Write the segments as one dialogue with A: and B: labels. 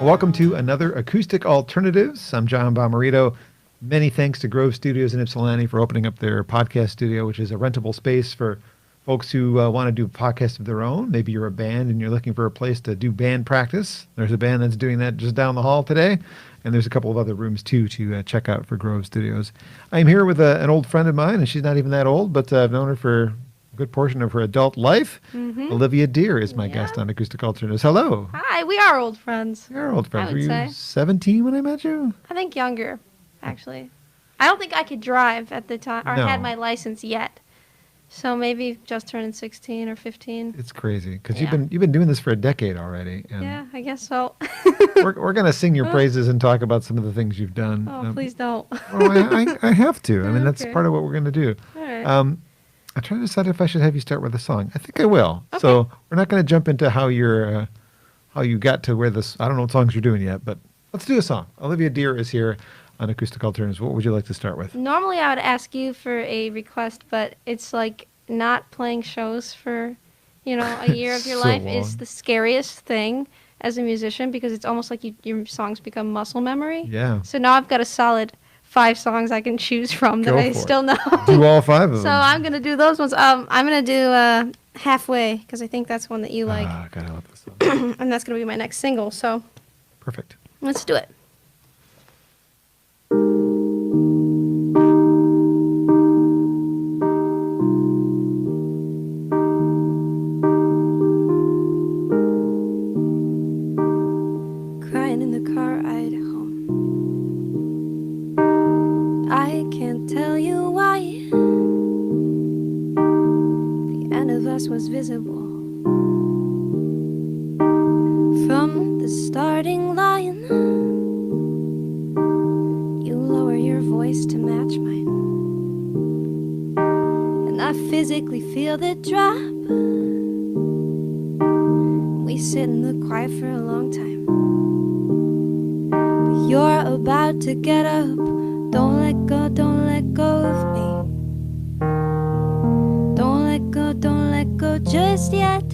A: Welcome to another Acoustic Alternatives. I'm John Bomarito. Many thanks to Grove Studios in Ypsilanti for opening up their podcast studio, which is a rentable space for folks who want to do podcasts of their own. Maybe you're a band and you're looking for a place to do band practice. There's a band that's doing that just down the hall today. And there's a couple of other rooms, too, to check out for Grove Studios. I'm here with an old friend of mine, and she's not even that old, but I've known her for a good portion of her adult life. Mm-hmm. Olivia Deer is my guest on Acoustic Alternatives. Hello.
B: Hi, we are old friends.
A: You're old friends.
B: I would
A: Were you
B: say.
A: 17 when I met you?
B: I think younger, actually. I don't think I could drive at the time, or
A: No.
B: had my license yet. So maybe just turning 16 or 15.
A: It's crazy, because
B: Yeah.
A: you've been doing this for a decade already. And
B: Yeah, I guess so.
A: we're going to sing your praises and talk about some of the things you've done.
B: Oh, please don't.
A: I have to. I mean, that's
B: Okay.
A: part of what we're going to do.
B: All right.
A: I'm trying to decide if I should have you start with a song. I think I will.
B: Okay.
A: So we're not going to jump into how you got to where this. I don't know what songs you're doing yet, but let's do a song. Olivia Deer is here on Acoustic Alternatives. What would you like to start with?
B: Normally I would ask you for a request, but it's like not playing shows for, a year of your
A: So
B: life
A: long.
B: is the scariest thing as a musician because it's almost like your songs become muscle memory.
A: Yeah.
B: So now I've got a solid 5 songs I can choose from that
A: Go
B: I
A: for it.
B: still know.
A: Do all 5 of them.
B: So I'm going to do those ones. I'm going to do Halfway because I think that's one that you like.
A: God, I love this song.
B: And that's going to be my next single. So
A: Perfect.
B: let's do it. Crying in the car ride home. I can't tell you why. The end of us was visible from the starting line. You lower your voice to match mine, and I physically feel the drop. We sit in the quiet for a long time. You're about to get up. Don't let go of me. Don't let go just yet.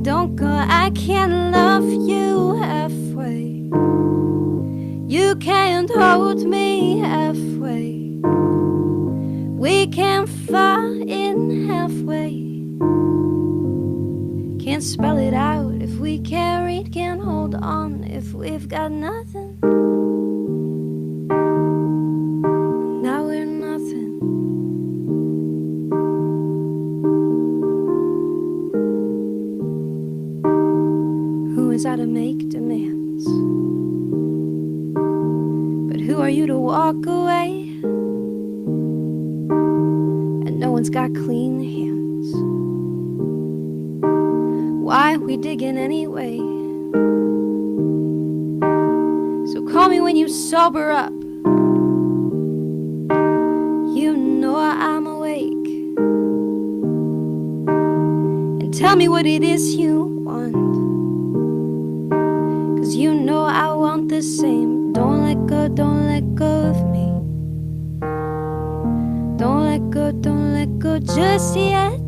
B: Don't go, I can't love you halfway. You can't hold me halfway. We can't fall in halfway. Can't spell it out if we can't read, can't hold on if we've got nothing. Now we're nothing. Who is I to make demands? But who are you to walk away? And no one's got clean hands. Why we digging anyway? So call me when you sober up. You know I'm awake. And tell me what it is you want. 'Cause you know I want the same. Don't let go of me. Don't let go just yet.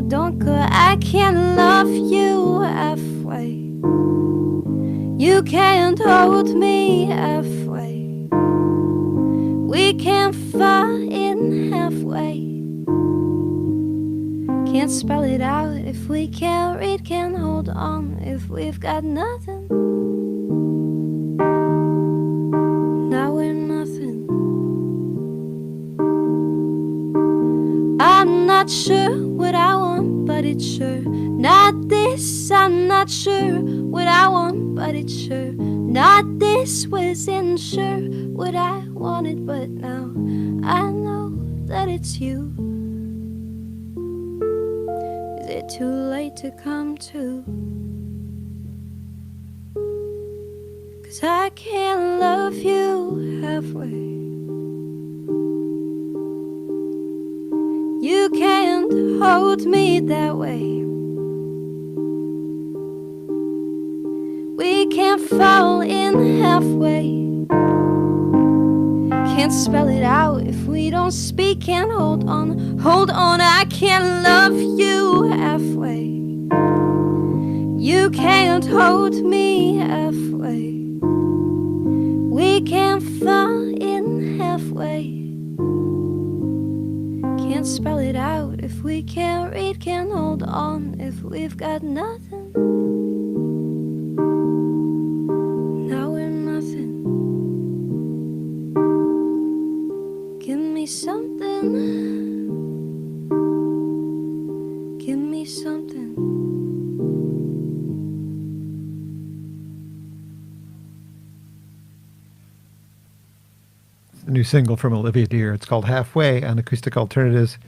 B: Don't go, I can't love you halfway. You can't hold me halfway. We can't fall in halfway. Can't spell it out if we can't read, can't hold on if we've got nothing. Now we're nothing. I'm not sure what I want, but it's sure not this. I'm not sure what I want, but it's sure not this. Wasn't sure what I wanted, but now I know that it's you. Is it too late to come to? 'Cause I can't love you halfway. You can't hold me that way. We can't fall in halfway. Can't spell it out if we don't speak. Can't hold on, I can't love you halfway. You can't hold me halfway. We can't fall in halfway. Can't spell it out if we can't read. Can't hold on if we've got nothing. Now we're nothing. Give me something. Give me something.
A: A new single from Olivia Dear. It's called Halfway on Acoustic Alternatives,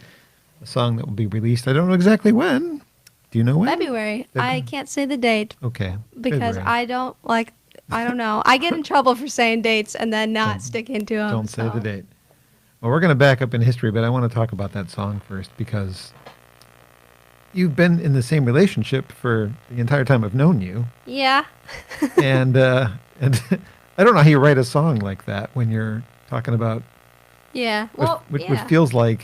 A: a song that will be released. I don't know exactly when. Do you know when?
B: February. I can't say the date.
A: Okay.
B: Because
A: February.
B: I don't know. I get in trouble for saying dates and then not sticking to them.
A: Don't say the date. Well, we're going to back up in history, but I want to talk about that song first because you've been in the same relationship for the entire time I've known you.
B: Yeah.
A: and I don't know how you write a song like that when you're talking about
B: Yeah.
A: which feels like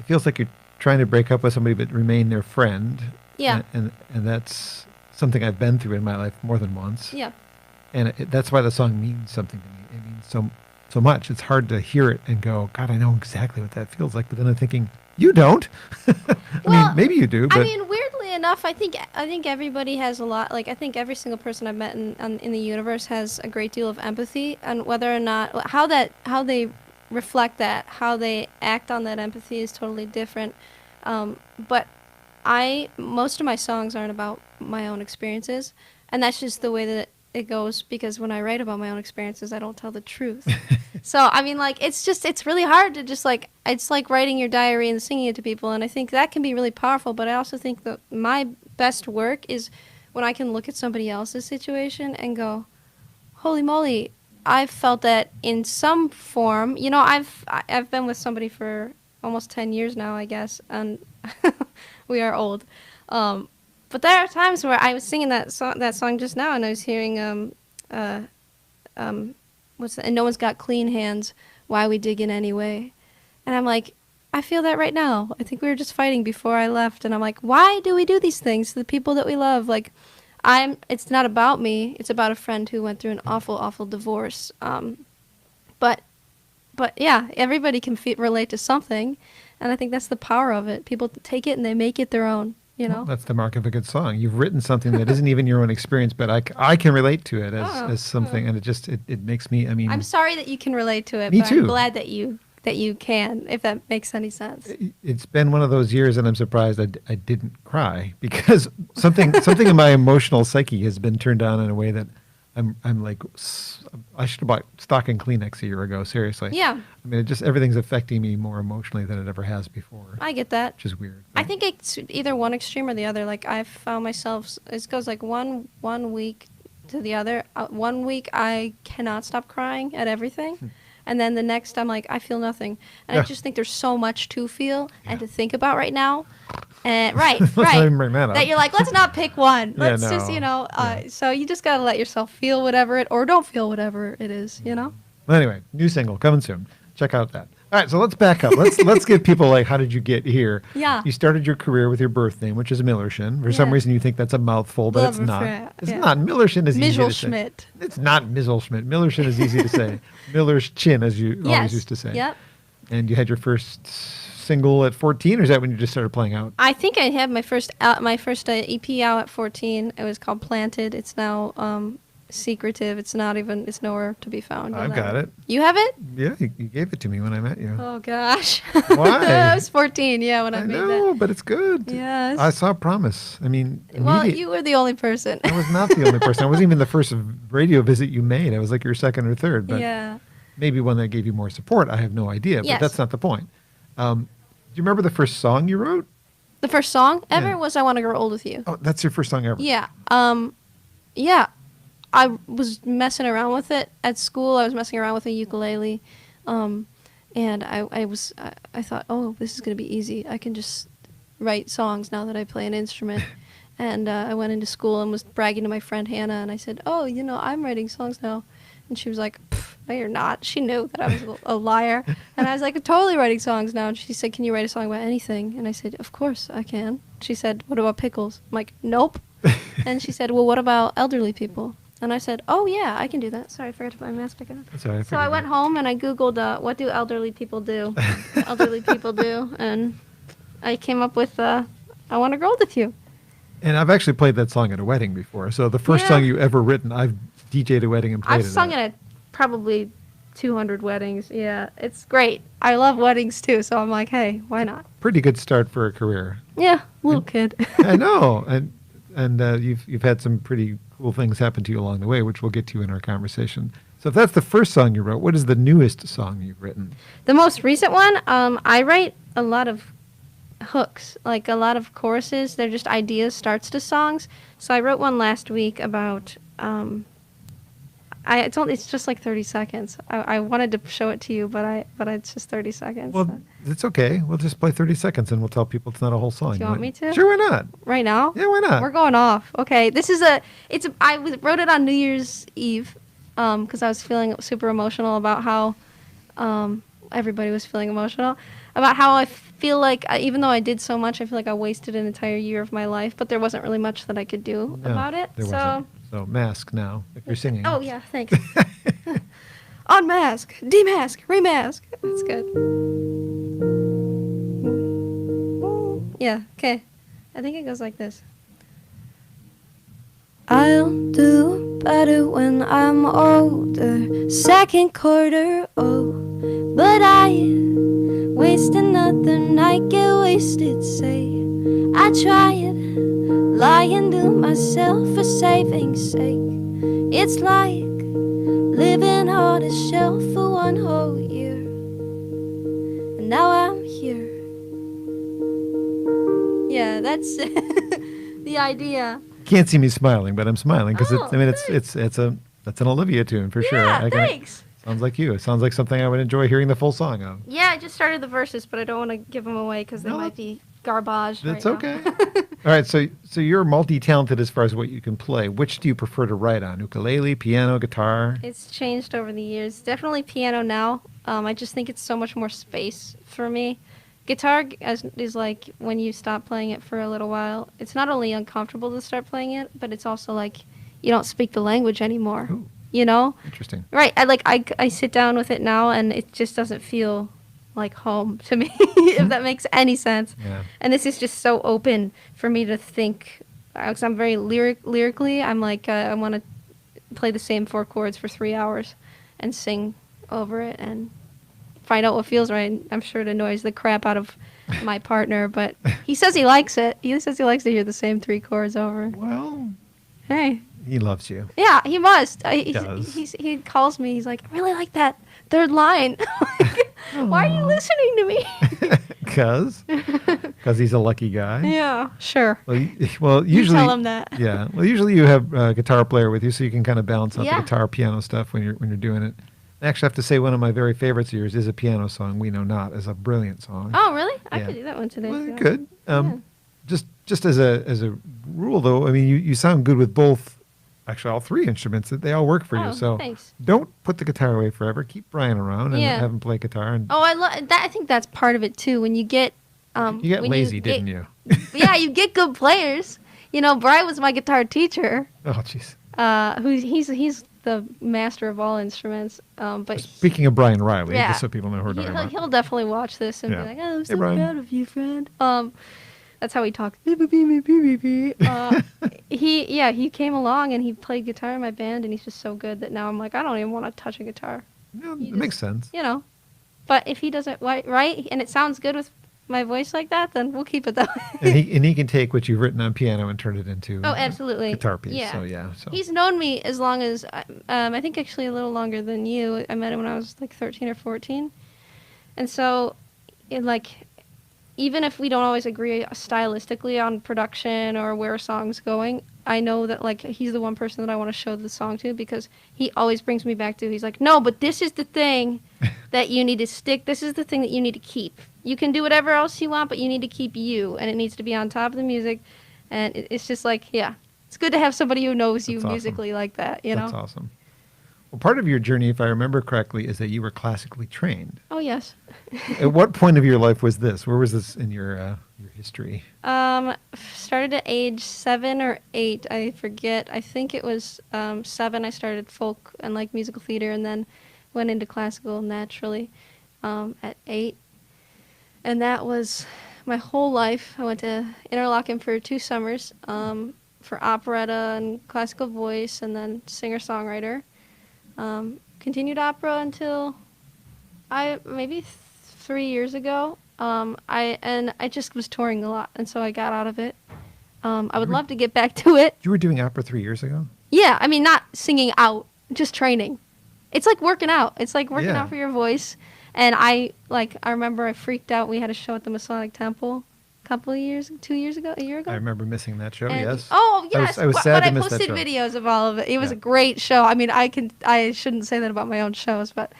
A: you're trying to break up with somebody but remain their friend.
B: Yeah.
A: And that's something I've been through in my life more than once.
B: Yeah.
A: And that's why the song means something to me. It means so much. It's hard to hear it and go, God, I know exactly what that feels like. But then I'm thinking, you don't. I mean, maybe you do. But
B: I mean, weirdly enough, I think everybody has a lot. Like, I think every single person I've met in the universe has a great deal of empathy, and whether or not how they reflect that, how they act on that empathy is totally different. But most of my songs aren't about my own experiences, and that's just the way that it goes, because when I write about my own experiences, I don't tell the truth. So, I mean, like, it's really hard to just, like, it's like writing your diary and singing it to people, and I think that can be really powerful, but I also think that my best work is when I can look at somebody else's situation and go, holy moly, I've felt that in some form. You know, I've been with somebody for almost 10 years now, I guess, and we are old. But there are times where I was singing that song just now, and I was hearing what's that? And no one's got clean hands. Why we dig in anyway? And I'm like, I feel that right now. I think we were just fighting before I left, and I'm like, why do we do these things to the people that we love? Like, it's not about me. It's about a friend who went through an awful, awful divorce. But yeah, everybody can relate to something, and I think that's the power of it. People take it and they make it their own. You know?
A: Well, that's the mark of a good song. You've written something that isn't even your own experience, but I can relate to it as something, and it makes me. I mean,
B: I'm sorry that you can relate to it.
A: Me
B: but
A: too.
B: I'm glad that you can, if that makes any sense.
A: It's been one of those years, and I'm surprised I didn't cry because something in my emotional psyche has been turned on in a way that I'm like, I should have bought stock and Kleenex a year ago. Seriously.
B: Yeah.
A: I mean, everything's affecting me more emotionally than it ever has before.
B: I get that.
A: Which is weird.
B: I think it's either one extreme or the other. Like, I've found myself, it goes like one week to the other. 1 week I cannot stop crying at everything. And then the next I'm like, I feel nothing. And I just think there's so much to feel and to think about right now. And right. That you're like, let's not pick one. Let's just, so you just got to let yourself feel whatever or don't feel whatever it is, you know?
A: Well, anyway, new single coming soon. Check out that. All right, so let's back up. Let's give people, like, how did you get here?
B: Yeah.
A: You started your career with your birth name, which is Millershin. For some reason, you think that's a mouthful, but it's not. It's not. Millershin is easy to say. It's not Misselschmidt. Millershin is easy to say. Miller's chin, as you always used to say.
B: Yep.
A: And you had your first single at 14, or is that when you just started playing out?
B: I think I had my first EP out at 14. It was called Planted. It's now secretive. It's nowhere to be found.
A: I've got it.
B: You have it?
A: Yeah, you gave it to me when I met you.
B: Oh gosh.
A: Why?
B: I was 14. Yeah, when I made that.
A: No, but it's good.
B: Yes.
A: I saw Promise. I mean,
B: well, you were the only person.
A: I was not the only person. I wasn't even the first radio visit you made. I was like your second or third. But
B: yeah.
A: Maybe one that gave you more support. I have no idea.
B: Yes.
A: But that's not the point. Do you remember the first song you wrote?
B: The first song ever was "I Want to Grow Old with You."
A: Oh, that's your first song ever.
B: Yeah. Yeah. I was messing around with it at school. I was messing around with a ukulele, and I thought, oh, this is gonna be easy. I can just write songs now that I play an instrument. And I went into school and was bragging to my friend Hannah, and I said, oh, I'm writing songs now. And she was like, no, you're not. She knew that I was a liar. And I was like, I'm totally writing songs now. And she said, can you write a song about anything? And I said, of course I can. She said, what about pickles? I'm like, nope. And she said, well, what about elderly people? And I said, oh, yeah, I can do that. Sorry, I forgot to put my mask back on.
A: Sorry,
B: So I went home and I Googled, what do elderly people do? Elderly people do. And I came up with, I Want to Grow Old With You.
A: And I've actually played that song at a wedding before. So the first song you ever written, I've DJ'd a wedding and played it.
B: I've sung it at probably 200 weddings. Yeah, it's great. I love weddings too, so I'm like, hey, why not?
A: Pretty good start for a career.
B: Yeah, little kid.
A: I know, and you've had some pretty cool things happen to you along the way, which we'll get to in our conversation. So if that's the first song you wrote, what is the newest song you've written?
B: The most recent one, I write a lot of hooks, like a lot of choruses. They're just ideas, starts to songs. So I wrote one last week about. It's just like 30 seconds. I wanted to show it to you, but it's just 30 seconds.
A: Well,
B: so.
A: it's okay. We'll just play 30 seconds and we'll tell people it's not a whole song.
B: Do you want me to?
A: Sure, why not?
B: Right now?
A: Yeah, why not?
B: We're going off. Okay, I wrote it on New Year's Eve, because I was feeling super emotional about how, everybody was feeling emotional, about how I feel like, even though I did so much, I feel like I wasted an entire year of my life, but there wasn't really much that I could do about it.
A: There wasn't. So mask now, if you're singing.
B: Oh, yeah, thanks. Unmask, demask, remask. That's good. Yeah, okay. I think it goes like this. I'll do better when I'm older. Second quarter, oh. But I waste another night, get wasted, say. I tried lying to myself for saving's sake. It's like living on a shelf for one whole year. And now I'm here. Yeah, that's the idea.
A: Can't see me smiling, but I'm smiling because that's an Olivia tune for sure.
B: Yeah, thanks.
A: Sounds like you. It sounds like something I would enjoy hearing the full song of.
B: Yeah, I just started the verses, but I don't want to give them away because they might be garbage.
A: That's
B: right
A: okay. All right, so you're multi-talented as far as what you can play. Which do you prefer to write on? Ukulele, piano, guitar?
B: It's changed over the years. Definitely piano now. I just think it's so much more space for me. Guitar is like when you stop playing it for a little while. It's not only uncomfortable to start playing it, but it's also like you don't speak the language anymore.
A: Ooh.
B: You know?
A: Interesting.
B: Right. I sit down with it now, and it just doesn't feel like home to me, if that makes any sense.
A: Yeah.
B: And this is just so open for me to think. Because I'm very lyrically, I'm like, I want to play the same 4 chords for 3 hours and sing over it and find out what feels right. I'm sure it annoys the crap out of my partner, but he says he likes it. He says he likes to hear the same 3 chords over.
A: Well,
B: hey.
A: he loves you.
B: Yeah, he must.
A: He does.
B: He calls me. He's like, I really like that 3rd line. Why are you listening to me?
A: Because he's a lucky guy.
B: Yeah, sure.
A: Well, usually
B: you tell him that.
A: Yeah. Well, usually you have a guitar player with you, so you can kind of balance out the guitar piano stuff when you're doing it. I actually have to say one of my very favorites of yours is a piano song. We Know Not is a brilliant song.
B: Oh, really? I could do that one today.
A: Well, good. Just as a rule, though, I mean, you sound good with both. Actually, all 3 instruments. They all work for you. So
B: thanks.
A: Don't put the guitar away forever. Keep Brian around and have him play guitar. And
B: I love that. I think that's part of it too. When you get
A: you got lazy, didn't you?
B: Yeah, you get good players. You know, Brian was my guitar teacher.
A: Oh, jeez.
B: He's the master of all instruments. But
A: speaking of Brian Riley, just so people know who we're talking about.
B: He'll definitely watch this and be like, "Oh, I'm so proud of you, friend." That's how he talks. He came along and he played guitar in my band, and he's just so good that now I'm like, I don't even want to touch a guitar.
A: No, it makes sense.
B: You know, but if he does it right and it sounds good with my voice like that, then we'll keep it that way.
A: and he can take what you've written on piano and turn it into
B: absolutely
A: guitar piece.
B: Yeah.
A: So
B: he's known me as long as I think actually a little longer than you. I met him when I was like 13 or 14, and so even if we don't always agree stylistically on production or where a song's going, I know that like he's the one person that I want to show the song to, because he always brings me back to, he's like, no, but this is the thing that you need to stick. This is the thing that you need to keep. You can do whatever else you want, but you need to keep you, and it needs to be on top of the music. And it's just like, yeah, it's good to have somebody who knows you musically like that, you know?
A: That's awesome. Well, part of your journey, if I remember correctly, is that you were classically trained.
B: Oh, yes.
A: At what point of your life was this? Where was this in your history?
B: Started at age 7 or 8, I forget. I think it was 7. I started folk and like musical theater, and then went into classical naturally at 8. And that was my whole life. I went to Interlochen for 2 summers for operetta and classical voice, and then singer-songwriter. Continued opera until maybe 3 years ago. I just was touring a lot, and so I got out of it. I would love to get back to it.
A: You were doing opera 3 years ago?
B: Yeah, I mean, not singing out, just training. It's like working out. It's like working out for your voice. And I remember I freaked out. We had a show at the Masonic Temple a couple of years, 2 years ago, a year ago.
A: I remember missing that show,
B: And,
A: yes.
B: Oh, yes.
A: I was sad to miss that
B: But I
A: show.
B: posted videos of all of it. It was a great show. I mean, I shouldn't say that about my own shows, but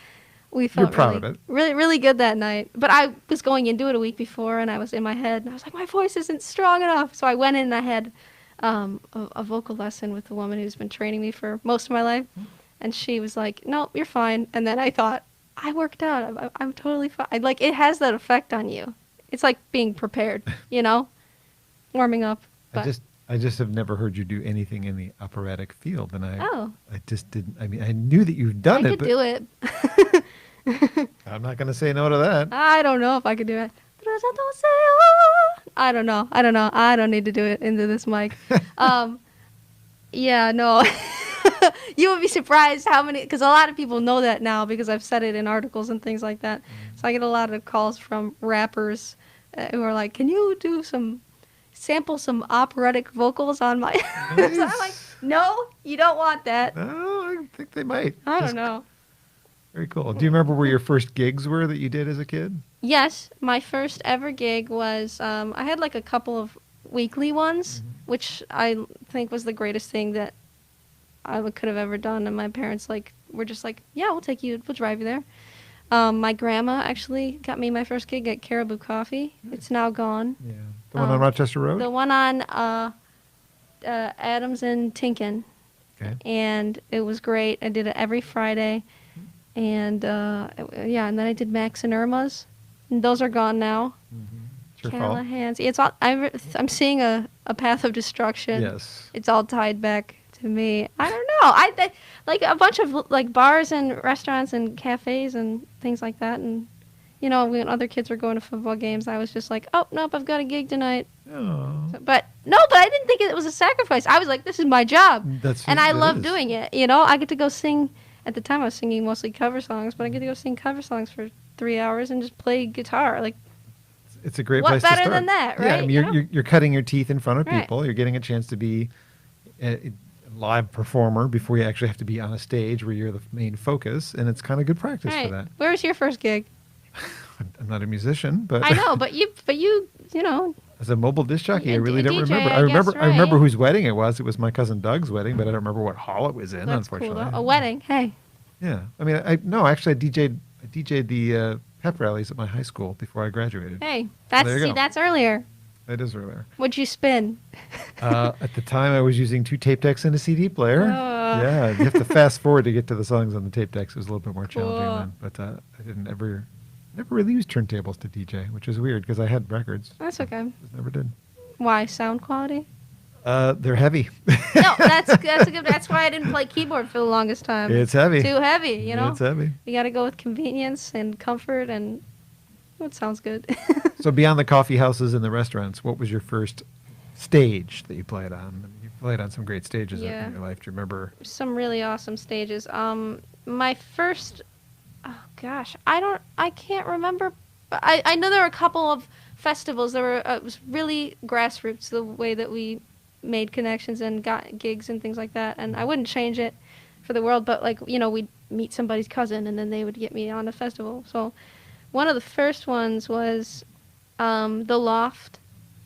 B: we felt
A: You're proud of it.
B: really, really good that night. But I was going into it a week before, and I was in my head, and I was like, my voice isn't strong enough. So I went in and I had a vocal lesson with a woman who's been training me for most of my life. And she was like, no, you're fine. And then I thought, I worked out. I'm totally fine. Like, it has that effect on you. It's like being prepared, warming up. But
A: I just have never heard you do anything in the operatic field, and
B: I
A: just didn't. I mean, I knew that you've done it.
B: could do it.
A: I'm not going to say no to that.
B: I don't know if I could do it. I don't know. I don't need to do it into this mic. Yeah, no. You would be surprised how many, because a lot of people know that now because I've said it in articles and things like that. So I get a lot of calls from rappers who are like, can you sample some operatic vocals on my...
A: Nice.
B: So I'm like, no, you don't want that.
A: No, I think they might.
B: I don't know.
A: Very cool. Do you remember where your first gigs were that you did as a kid?
B: Yes, my first ever gig was, I had like a couple of weekly ones, which I think was the greatest thing that I could have ever done. And my parents were just like, yeah, we'll drive you there. My grandma actually got me my first gig at Caribou Coffee. It's now gone.
A: Yeah. The one on Rochester Road?
B: The one on Adams and Tinkin.
A: Okay.
B: And it was great. I did it every Friday. And and then I did Max and Irma's. And those are gone now.
A: It's your fault.
B: Callahan's. It's all, I'm seeing a path of destruction.
A: Yes.
B: It's all tied back to me. I don't know. Like a bunch of like bars and restaurants and cafes and things like that. And when other kids were going to football games, I was just like, oh nope, I've got a gig tonight.
A: Oh.
B: But I didn't think it was a sacrifice. I was like, this is my job, I love doing it. I get to go sing. At the time, I was singing mostly cover songs, but I get to go sing cover songs for 3 hours and just play guitar. Like,
A: it's a great
B: what
A: place to start.
B: better than that, right?
A: Yeah, I mean, you're cutting your teeth in front of people. You're getting a chance to be a live performer before you actually have to be on a stage where you're the main focus, and it's kind of good practice for that.
B: Where was your first gig?
A: I'm not a musician, but
B: I know, but you
A: as a mobile disc jockey, I really don't
B: DJ,
A: remember.
B: I
A: I remember
B: guess,
A: whose wedding it was. It was my cousin Doug's wedding, but I don't remember what hall it was in.
B: That's
A: Unfortunately,
B: cool, though. A wedding. Hey.
A: Yeah, I mean, actually, I DJ'd the pep rallies at my high school before I graduated.
B: Hey,
A: go.
B: that's earlier.
A: That is earlier.
B: What'd you spin?
A: At the time, I was using 2 tape decks and a CD player. Yeah, you have to fast forward to get to the songs on the tape decks. It was a little bit more challenging then. But I didn't never really use turntables to DJ, which is weird because I had records.
B: That's okay.
A: Just never did.
B: Why? Sound quality?
A: They're heavy.
B: No, that's good. That's why I didn't play keyboard for the longest time.
A: It's heavy.
B: Too heavy,
A: It's heavy.
B: You got to go with convenience and comfort, and it sounds good.
A: So beyond the coffee houses and the restaurants, what was your first stage that you played on? I mean, you played on some great stages in your life. Do you remember?
B: Some really awesome stages. My first, oh gosh, I can't remember. I know there were a couple of festivals. It was really grassroots, the way that we made connections and got gigs and things like that. And I wouldn't change it for the world, but we'd meet somebody's cousin and then they would get me on a festival. So one of the first ones was the Loft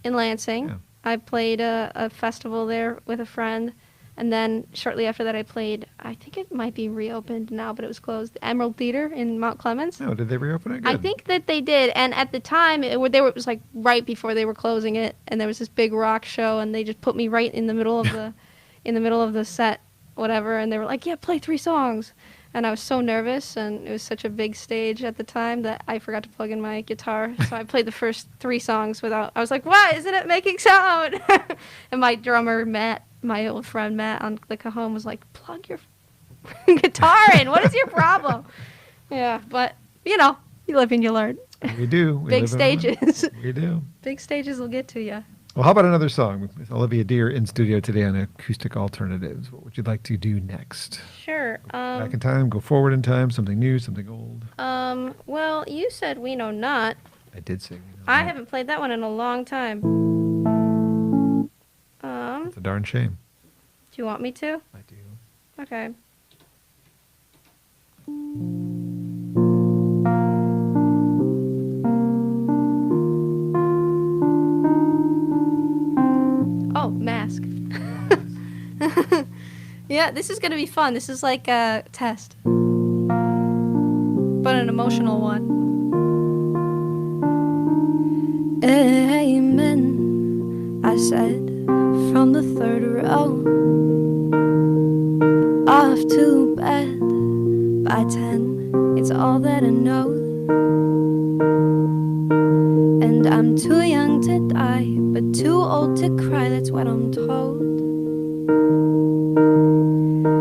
B: in Lansing. Yeah. I played a festival there with a friend. And then shortly after that, I played, I think it might be reopened now, but it was closed, the Emerald Theater in Mount Clemens.
A: Oh, did they reopen it? Good.
B: I think that they did. And at the time, it was like right before they were closing it. And there was this big rock show, and they just put me right in the middle of the set. whatever, and they were like, yeah, play 3 songs. And I was so nervous, and it was such a big stage at the time that I forgot to plug in my guitar. So I played the first 3 songs without, I was like, why isn't it making sound? And my drummer, Matt, my old friend Matt on the cajon was like, plug your guitar in. What is your problem? Yeah, but, you know, you live and you learn.
A: We do.
B: Big stages.
A: We do.
B: Big stages will get to you.
A: Well, how about another song with Olivia Dear in studio today on Acoustic Alternatives? What would you like to do next?
B: Sure.
A: Back in time, go forward in time, something new, something old.
B: Well, you said We Know Not.
A: I did say We Know
B: I
A: Not.
B: haven't played that one in a long time.
A: It's a darn shame.
B: Do you want me to?
A: I do.
B: Okay. Oh, Mask. Yeah, this is gonna be fun. This is like a test, but an emotional one. Amen, I said from the 3rd row. Off to bed by 10, it's all that I know. And I'm too young to die, but too old to cry, that's what I'm told.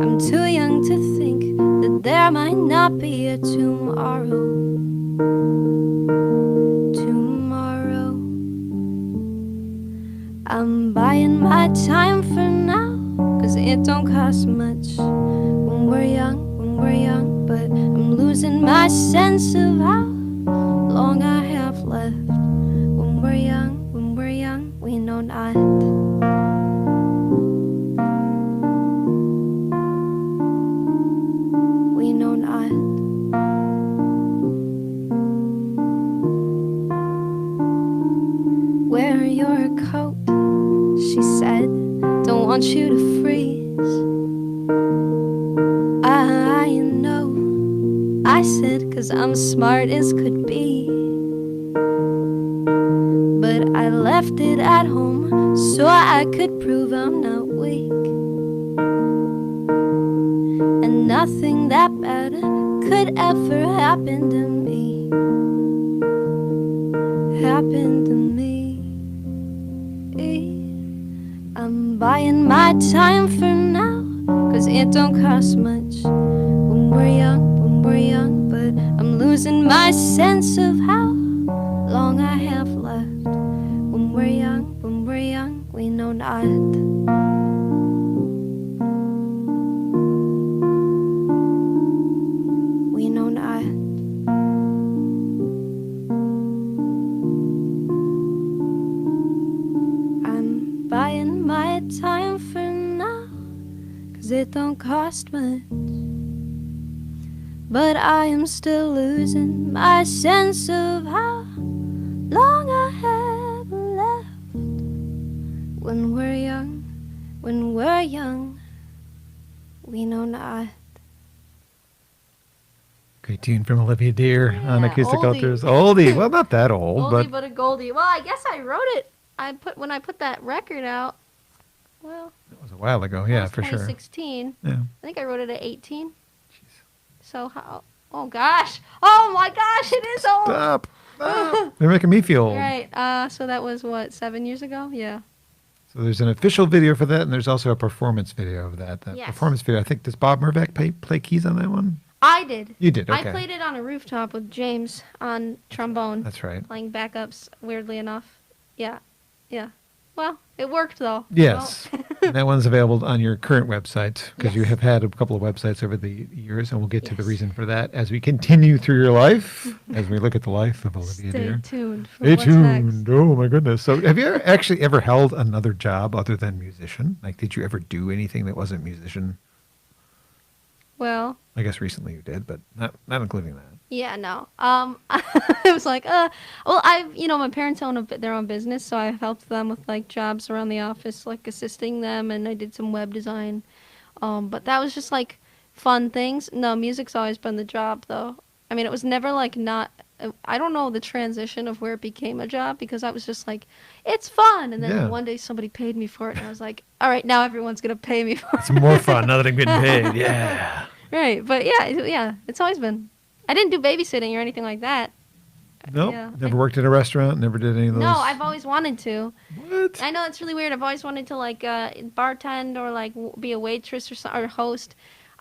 B: I'm too young to think that there might not be a tomorrow. Tomorrow. I'm buying my time for now, 'cause it don't cost much when we're young, but I'm losing my sense of how long I have left. When we're young, we know not. We know not. Wear your coat, she said, don't want you to freeze. I know, I said, 'cause I'm smart as could be. But I left it at home so I could prove I'm not weak. And nothing that bad could ever happen to me. Happen to me. I'm buying my time for now, 'cause it don't cost much when we're young, but I'm losing my sense of how long I have left. When we're young, we know not. We know not. I'm buying my time for now, 'cause it don't cost much. But I am still losing my sense of how long I have left. When we're young, we know not.
A: Great tune from Olivia Dear on
B: Yeah,
A: Acoustic
B: oldie.
A: Altars. Oldie. Well, not that old,
B: Oldie
A: but
B: but a goldie. Well, I guess I wrote it. When I put that record out. Well,
A: that was a while ago.
B: that
A: Yeah,
B: was
A: for sure.
B: 2016.
A: Yeah.
B: I think I wrote it at 18. So how? Oh gosh! Oh my gosh! It is old.
A: Stop. Stop. They're making me feel old.
B: Right. So that was what, 7 years ago? Yeah.
A: So there's an official video for that, and there's also a performance video of that. That
B: Yes.
A: performance video, I think, does Bob Murvack play keys on that one?
B: I did.
A: You did, okay.
B: I played it on a rooftop with James on trombone.
A: That's right.
B: Playing backups, weirdly enough. Yeah. Yeah. Well, it worked though.
A: Yes.
B: Well,
A: And that one's available on your current website, because you
B: Yes.
A: have had a couple of websites over the years, and we'll get to the
B: Yes.
A: reason for that as we continue through your life, as we look at the life of Olivia
B: Stay
A: Dear.
B: tuned for
A: Stay
B: what's
A: tuned.
B: next.
A: Oh, my goodness. So have you actually ever held another job other than musician? Like, did you ever do anything that wasn't musician?
B: Well,
A: I guess recently you did, but not including that.
B: yeah, no. I was like, well, my parents own their own business, so I've helped them with like jobs around the office, like assisting them, and I did some web design. But that was just like fun things. No, music's always been the job, though. I mean, it was never like not I don't know the transition of where it became a job, because I was just like, it's fun. And then one day somebody paid me for it, and I was like, all right, now everyone's going to pay me for it.
A: It's more fun now that I'm getting paid. Yeah.
B: Right. But yeah, it's always been. I didn't do babysitting or anything like that.
A: Nope.
B: Yeah.
A: Never worked at a restaurant. Never did any of those.
B: No, I've always wanted to.
A: What?
B: I know it's really weird. I've always wanted to like bartend or like be a waitress or host.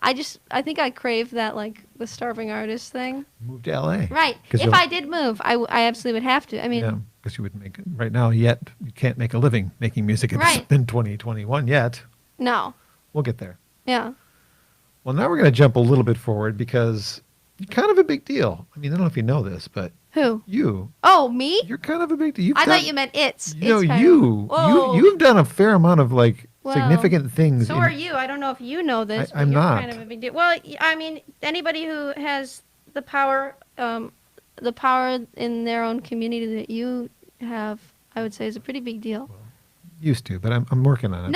B: I think I crave that, like the starving artist thing.
A: Move to LA.
B: Right. If I did move, I absolutely would have to. I mean,
A: yeah, because you would make it right now. Yet you can't make a living making music in 2021 yet.
B: No.
A: We'll get there.
B: Yeah.
A: Well, now we're going to jump a little bit forward because you're kind of a big deal. I mean, I don't know if you know this, but
B: who?
A: You.
B: Oh, me?
A: You're kind of a big deal.
B: I thought you meant it's.
A: No, you've done a fair amount of like significant things.
B: So are you. I don't know if you know this.
A: I'm not.
B: Kind of a big deal. Well, I mean, anybody who has the power in their own community that you have, I would say, is a pretty big deal.
A: Well, used to, but I'm working on it.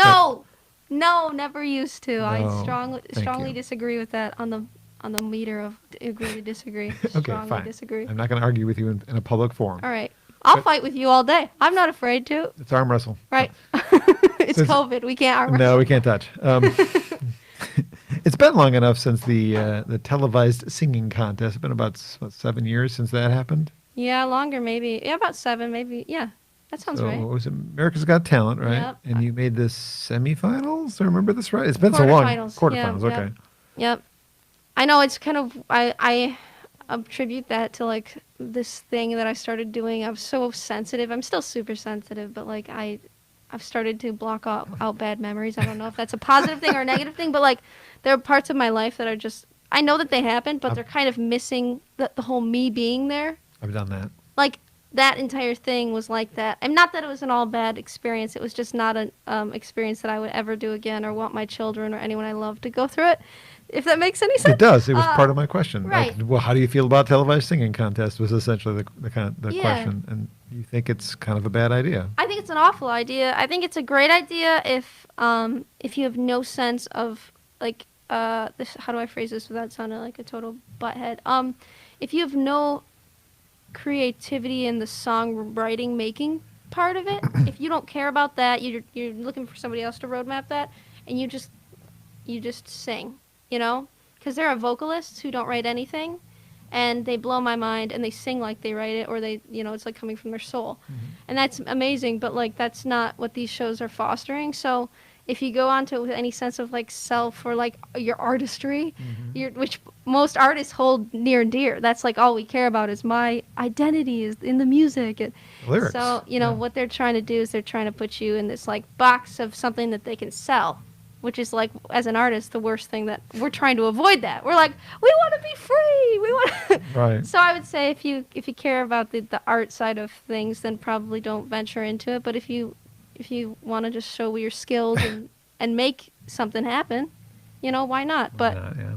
B: No, never used to.
A: No,
B: I strongly disagree with that on the meter of agree to disagree.
A: Okay,
B: strongly
A: fine.
B: Disagree.
A: I'm not going to argue with you in a public forum.
B: All right. I'll fight with you all day. I'm not afraid to.
A: It's arm wrestle.
B: Right. It's COVID. We can't arm wrestle.
A: No, we can't touch. It's been long enough since the televised singing contest. It's been about 7 years since that happened.
B: Yeah, longer maybe. Yeah, about 7 maybe. Yeah, that sounds right.
A: What was it? America's Got Talent, right?
B: Yep.
A: And you made the semifinals. I remember this right. It's been so long. Quarterfinals.
B: Yeah,
A: okay.
B: Yep. I know it's kind of I attribute that to like this thing that I started doing. I was so sensitive. I'm still super sensitive, but like I've started to block out bad memories. I don't know if that's a positive thing or a negative thing, but like there are parts of my life that are just, I know that they happened, but they're kind of missing the whole me being there.
A: I've done that.
B: Like that entire thing was like that. And not that it was an all bad experience. It was just not an experience that I would ever do again or want my children or anyone I love to go through it. If that makes any sense.
A: It does. It was part of my question.
B: Right.
A: Like, well, how do you feel about televised singing contest was essentially the question. And you think it's kind of a bad idea.
B: I think it's an awful idea. I think it's a great idea if you have no sense of like this. How do I phrase this without sounding like a total butthead? If you have no creativity in the songwriting making part of it, if you don't care about that, you're looking for somebody else to roadmap that, and you just sing, you know, because there are vocalists who don't write anything, and they blow my mind, and they sing like they write it, or they, you know, it's like coming from their soul, and that's amazing. But like that's not what these shows are fostering. So if you go on to it with any sense of like self or like your artistry, which most artists hold near and dear, that's like all we care about is my identity is in the music.
A: Lyrics.
B: So, you know, what they're trying to do is they're trying to put you in this like box of something that they can sell, which is like, as an artist, the worst thing that we're trying to avoid that. We're like, we want to be free. We want
A: Right.
B: So I would say if you care about the art side of things, then probably don't venture into it. But if you want to just show your skills and make something happen, you know, why not? But
A: yeah.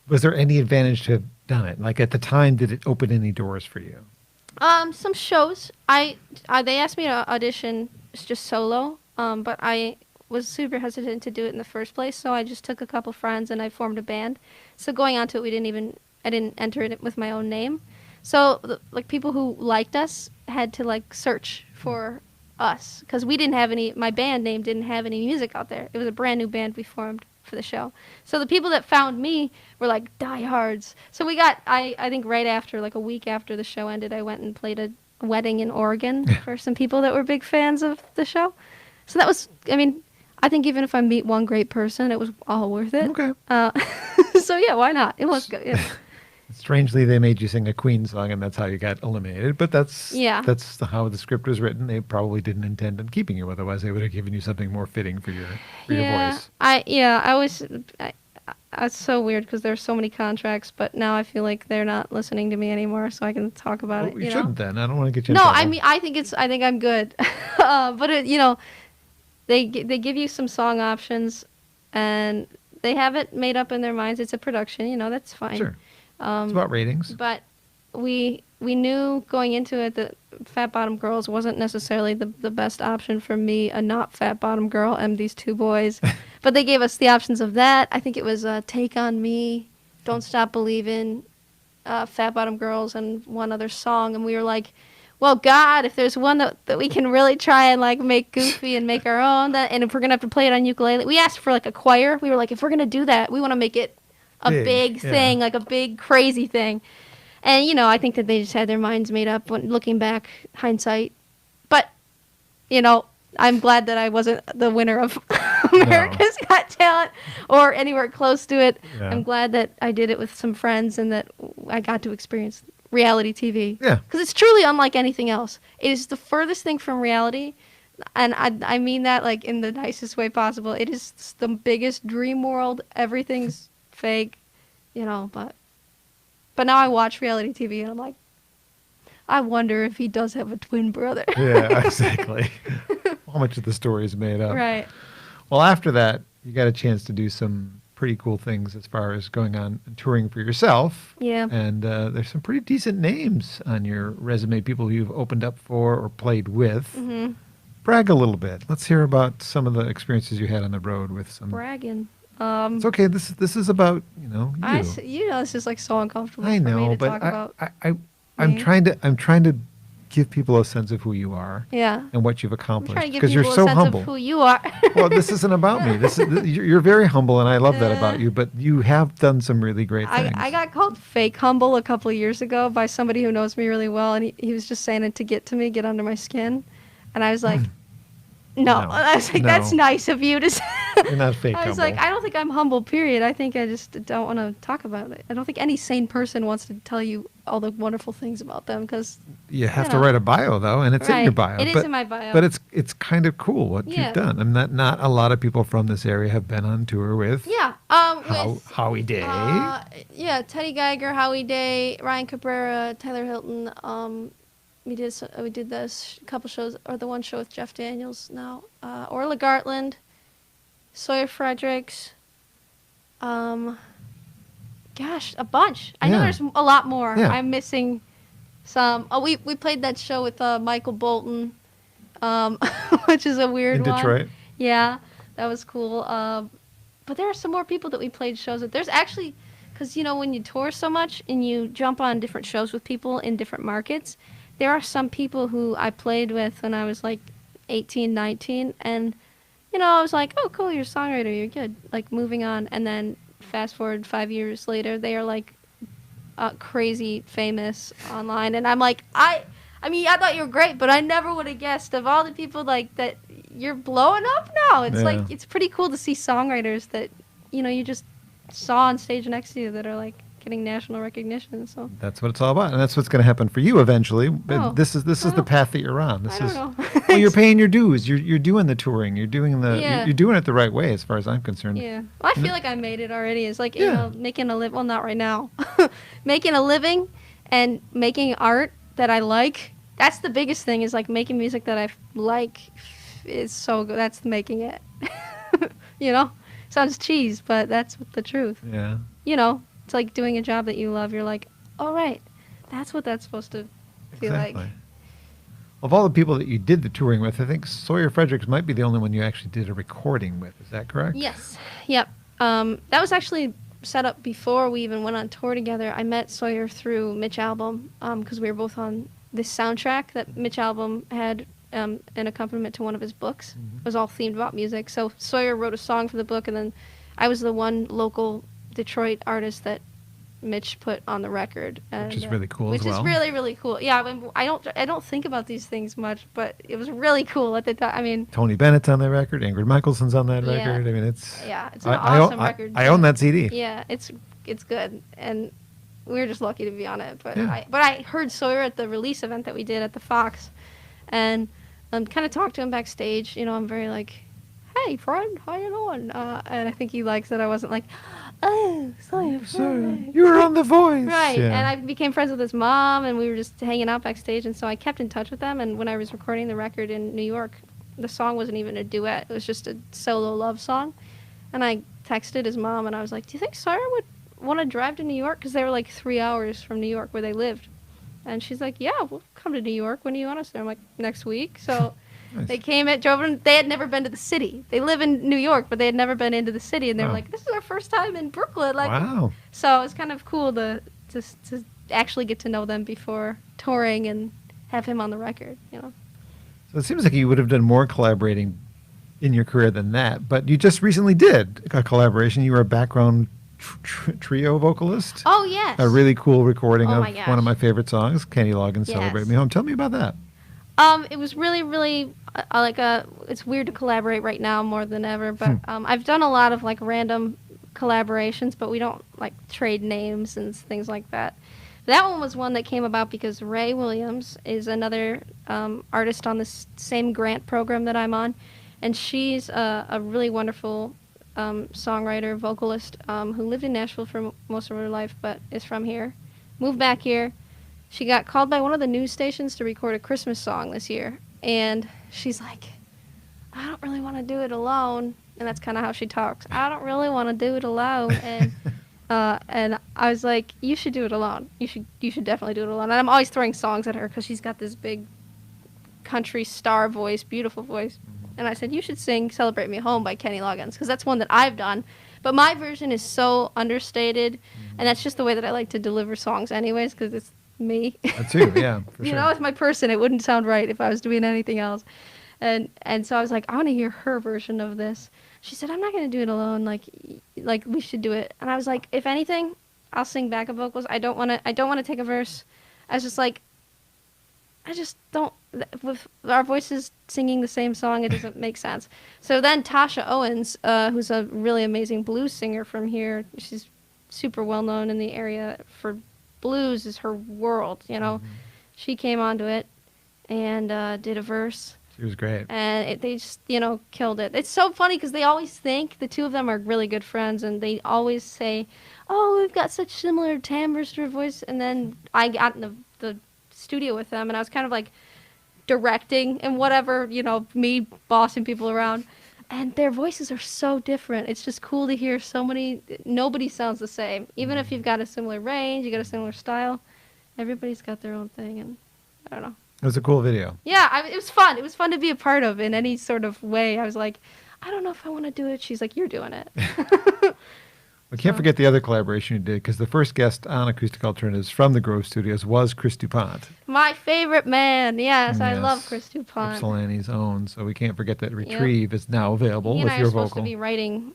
A: Was there any advantage to have done it? Like at the time, did it open any doors for you?
B: Some shows, they asked me to audition just solo, but I was super hesitant to do it in the first place, so I just took a couple friends and I formed a band. So going on to it, I didn't enter it with my own name. So like people who liked us had to like search for us, because my band name didn't have any music out there. It was a brand new band we formed for the show. So the people that found me were like diehards. So we got, I think right after, like a week after the show ended, I went and played a wedding in Oregon for some people that were big fans of the show. So that was, I mean, I think even if I meet one great person, it was all worth it.
A: Okay.
B: So yeah, why not? It was good. Yeah.
A: Strangely, they made you sing a Queen song, and that's how you got eliminated. But that's how the script was written. They probably didn't intend on keeping you. Otherwise, they would have given you something more fitting for your voice.
B: It's so weird because there's so many contracts, but now I feel like they're not listening to me anymore, so I can talk about it.
A: You shouldn't then. I don't want to get you in
B: trouble.
A: trouble.
B: I mean, I think I'm good. But you know, they give you some song options, and they have it made up in their minds. It's a production, you know, that's fine.
A: Sure. It's about ratings.
B: But we knew going into it that Fat Bottom Girls wasn't necessarily the best option for me, a not Fat Bottom Girl, and these two boys. But they gave us the options of that. I think it was Take on Me, Don't Stop Believin', Fat Bottom Girls and one other song, and we were like, well, God, if there's one that we can really try and like make goofy and make our own, and if we're gonna have to play it on ukulele, we asked for like a choir. We were like, if we're gonna do that, we want to make it a big thing, like a big crazy thing. And you know, I think that they just had their minds made up when looking back, hindsight. But you know, I'm glad that I wasn't the winner of America's Got Talent or anywhere close to it. Yeah. I'm glad that I did it with some friends and that I got to experience reality TV.
A: Yeah.
B: Because it's truly unlike anything else. It is the furthest thing from reality, and I mean that like in the nicest way possible. It is the biggest dream world. Everything's fake, you know, but now I watch reality TV and I'm like, I wonder if he does have a twin brother.
A: Yeah, exactly. How much of the story is made up.
B: Right.
A: Well, after that, you got a chance to do some pretty cool things as far as going on and touring for yourself.
B: Yeah.
A: And there's some pretty decent names on your resume, people you've opened up for or played with.
B: Mm-hmm.
A: Brag a little bit. Let's hear about some of the experiences you had on the road with some...
B: Bragging.
A: It's okay. This is about, you know, you.
B: You know, this is like so uncomfortable
A: I know,
B: for me to
A: but
B: talk about.
A: I'm trying to give people a sense of who you are.
B: Yeah.
A: And what you've accomplished.
B: I'm trying to give
A: because you're
B: people
A: so
B: a sense
A: humble.
B: of who you are.
A: Well, this isn't about me. You're very humble, and I love that about you. But you have done some really great things.
B: I got called fake humble a couple of years ago by somebody who knows me really well, and he was just saying it to get to me, get under my skin, and I was like, no. I was like, that's nice of you to say.
A: You're not fake
B: I was
A: humble.
B: like, I don't think I'm humble, period. I think I just don't want to talk about it. I don't think any sane person wants to tell you all the wonderful things about them because...
A: You have to write a bio, though, and it's in your bio.
B: It is in my bio.
A: But it's kind of cool what you've done. I mean, not a lot of people from this area have been on tour with...
B: Yeah.
A: With Howie Day.
B: Teddy Geiger, Howie Day, Ryan Cabrera, Tyler Hilton. We did this couple shows, or the one show with Jeff Daniels now. Orla Gartland, Sawyer Fredericks. Gosh, a bunch. I know there's a lot more.
A: Yeah.
B: I'm missing some. Oh, we played that show with Michael Bolton, which is a weird one.
A: In Detroit?
B: Yeah, that was cool. But there are some more people that we played shows with. There's actually, because, you know, when you tour so much and you jump on different shows with people in different markets, there are some people who I played with when I was like 18, 19, and, you know, I was like, oh, cool, you're a songwriter, you're good, like, moving on. And then fast forward 5 years later, they are like crazy famous online, and I'm like, I mean, I thought you were great, but I never would have guessed of all the people like that you're blowing up now. It's like, it's pretty cool to see songwriters that, you know, you just saw on stage next to you that are like getting national recognition. So
A: that's what it's all about, and that's what's going to happen for you eventually. This is the path that you're on.
B: I don't know.
A: Well, you're paying your dues. You're doing the touring. You're doing you're doing it the right way, as far as I'm concerned.
B: Yeah. Well, I feel like I made it already. It's like, you know, making a living. Well, not right now. Making a living and making art that I like. That's the biggest thing. Is like making music that I like. Is so good. That's making it. You know, sounds cheese, but that's the truth.
A: Yeah.
B: You know. It's like doing a job that you love. You're like, all right, that's what that's supposed to feel like.
A: Of all the people that you did the touring with, I think Sawyer Fredericks might be the only one you actually did a recording with. Is that correct?
B: Yes. Yep. That was actually set up before we even went on tour together. I met Sawyer through Mitch Albom because we were both on this soundtrack that Mitch Albom had an accompaniment to one of his books. Mm-hmm. It was all themed about music. So Sawyer wrote a song for the book, and then I was the one local Detroit artist that Mitch put on the record, and,
A: which is really cool
B: as well. Which is really, really cool. Yeah, I don't think about these things much, but it was really cool at the time. I mean,
A: Tony Bennett's on that record, Ingrid Michaelson's on that record. I mean, it's
B: an awesome record.
A: I own that CD.
B: Yeah, it's good, and we were just lucky to be on it. But I heard Sawyer at the release event that we did at the Fox, and kind of talked to him backstage. You know, I'm very like, hey, friend, how you doing? And I think he likes that I wasn't like, oh, sorry,
A: you were on The Voice.
B: Right, and I became friends with his mom, and we were just hanging out backstage, and so I kept in touch with them, and when I was recording the record in New York, the song wasn't even a duet, it was just a solo love song, and I texted his mom, and I was like, do you think Sawyer would want to drive to New York? Because they were like 3 hours from New York where they lived, and she's like, yeah, we'll come to New York, when do you want us there? I'm like, next week, so... Nice. They came drove in. They had never been to the city. They live in New York, but they had never been into the city. And they were like, "This is our first time in Brooklyn." Like,
A: wow!
B: So it's kind of cool to
C: actually get to know them before touring and have him on the record, you know.
A: So it seems like you would have done more collaborating in your career than that, but you just recently did a collaboration. You were a background trio vocalist.
C: Oh, yes.
A: A really cool recording
C: Oh,
A: of
C: my gosh.
A: one of my favorite songs, Kenny Loggins'
C: Yes.
A: Celebrate Me Home. Tell me about that.
C: It was really, really it's weird to collaborate right now more than ever, but I've done a lot of like random collaborations, but we don't like trade names and things like that. That one was one that came about because Ray Williams is another artist on this same grant program that I'm on, and she's a really wonderful songwriter, vocalist who lived in Nashville for most of her life, but is from here, moved back here. She got called by one of the news stations to record a Christmas song this year, and she's like, I don't really want to do it alone, and that's kind of how she talks. I don't really want to do it alone, and I was like, you should do it alone. You should definitely do it alone. And I'm always throwing songs at her because she's got this big country star voice, beautiful voice. And I said, you should sing Celebrate Me Home by Kenny Loggins, because that's one that I've done. But my version is so understated, and that's just the way that I like to deliver songs anyways, because it's me.
A: That's you, yeah, for
C: You
A: sure.
C: know, it's my person. It wouldn't sound right if I was doing anything else. And so I was like, I want to hear her version of this. She said, I'm not going to do it alone. Like we should do it. And I was like, if anything, I'll sing backup vocals. I don't want to take a verse. I was just like, I just don't, with our voices singing the same song, it doesn't make sense. So then Tasha Owens, who's a really amazing blues singer from here, she's super well known in the area for blues, is her world, you know. She came onto it and did a verse.
A: She was great.
C: And they just, you know, killed it. It's so funny because they always think, the two of them are really good friends, and they always say, oh, we've got such similar timbres to our voice. And then I got in the studio with them, and I was kind of like directing and whatever, you know, me bossing people around. And their voices are so different. It's just cool to hear so many, nobody sounds the same. Even if you've got a similar range, you got a similar style, everybody's got their own thing, and I don't know.
A: It was a cool video.
C: Yeah, it was fun. It was fun to be a part of in any sort of way. I was like, I don't know if I want to do it. She's like, you're doing it.
A: I can't forget the other collaboration you did, because the first guest on Acoustic Alternatives from the Grove Studios was Chris DuPont.
C: My favorite man. Yes, I
A: Yes.
C: love Chris DuPont.
A: Ypsilanti's own. So we can't forget that Retrieve is now available
C: He and
A: with
C: I
A: your
C: are supposed
A: vocal.
C: to be writing,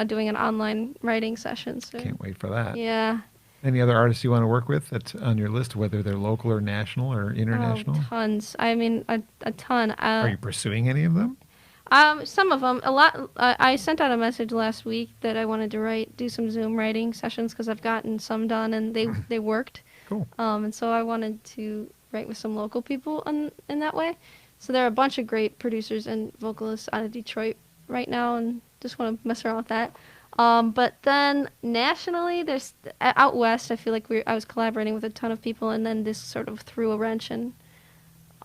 C: doing an online writing session soon.
A: Can't wait for that.
C: Yeah.
A: Any other artists you want to work with that's on your list, whether they're local or national or international?
C: Oh, tons. I mean, a ton.
A: Are you pursuing any of them?
C: Some of them. A lot. I sent out a message last week that I wanted to do some Zoom writing sessions because I've gotten some done and they worked.
A: Cool.
C: And so I wanted to write with some local people in that way. So there are a bunch of great producers and vocalists out of Detroit right now, and just want to mess around with that. But then nationally, there's out west. I feel like I was collaborating with a ton of people, and then this sort of threw a wrench in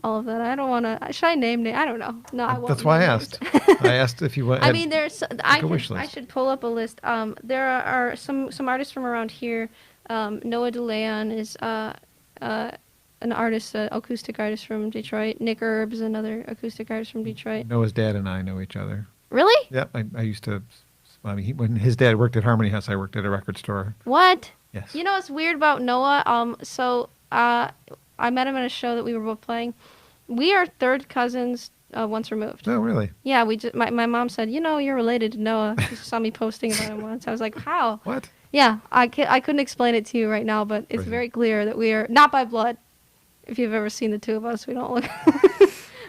C: all of that. I don't want to. Should I name it? I don't know. No, I won't.
A: That's why I
C: name
A: asked.
C: names.
A: I asked if you want.
C: I mean, there's. I
A: wish list.
C: should pull up a list. There are some artists from around here. Noah DeLeon is an artist, an acoustic artist from Detroit. Nick Erbs, another acoustic artist from Detroit.
A: Noah's dad and I know each other.
C: Really?
A: Yep, I used to. I mean, when his dad worked at Harmony House, I worked at a record store.
C: What?
A: Yes.
C: You know what's weird about Noah? So I met him at a show that we were both playing. We are third cousins, once removed.
A: Oh, really?
C: Yeah, we just, my mom said, you know, you're related to Noah. She saw me posting about him once. I was like, how?
A: What?
C: Yeah, I couldn't explain it to you right now, but it's
A: Right.
C: very clear that we are not by blood. If you've ever seen the two of us, we don't look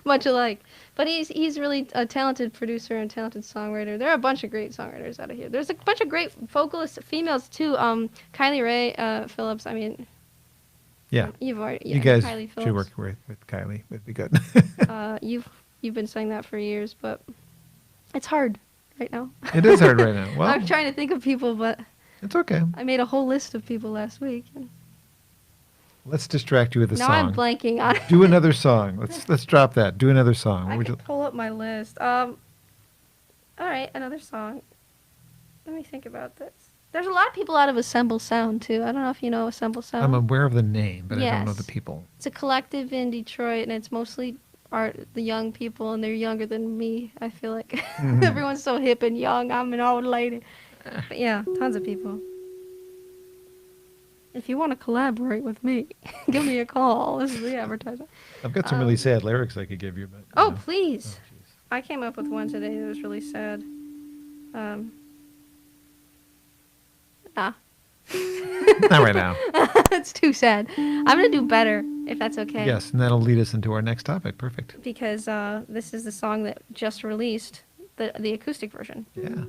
C: much alike. But he's really a talented producer and talented songwriter. There are a bunch of great songwriters out of here. There's a bunch of great vocalists, females too. Kylie Rae Phillips. I mean,
A: Yeah.
C: you
A: guys
C: Kylie
A: should
C: Phillips.
A: work with Kylie. It'd be good.
C: You've been saying that for years, but it's hard right now.
A: It is hard right now. Well,
C: I'm trying to think of people, but
A: it's okay.
C: I made a whole list of people last week.
A: Let's distract you with a
C: Now
A: song.
C: I'm blanking on it.
A: Do another song. Let's drop that. Do another song.
C: I
A: What would
C: can
A: you?
C: pull up my list. All right, another song. Let me think about this. There's a lot of people out of Assemble Sound too. I don't know if you know Assemble Sound.
A: I'm aware of the name, but I don't know
C: Yes.
A: the people.
C: It's a collective in Detroit, and it's mostly the young people, and they're younger than me. I feel like
A: Mhm.
C: everyone's so hip and young. I'm an old lady. But yeah, tons of people. If you want to collaborate with me, give me a call. This is the advertisement.
A: I've got some really sad lyrics I could give you, but
C: Oh,
A: know.
C: please.
A: Oh, jeez.
C: I came up with one today that was really sad. Nah.
A: Not right now.
C: It's too sad. I'm going to do better, if that's okay.
A: Yes, and that'll lead us into our next topic. Perfect.
C: Because this is the song that just released, the acoustic version.
A: Yeah.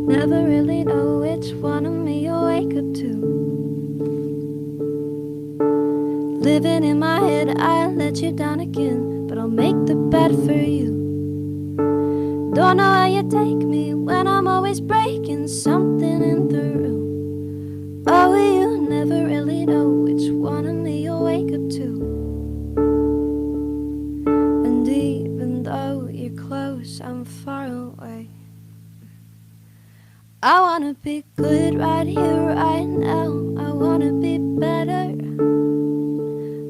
B: Never really know which one of me you wake up to. Living in my head, I let you down again, but I'll make the bed for you. Don't know how you take me when I'm always breaking something in the room. Oh, you never really know which one of me you'll wake up to. And even though you're close, I'm far away. I wanna be good right here, right now. I wanna be better.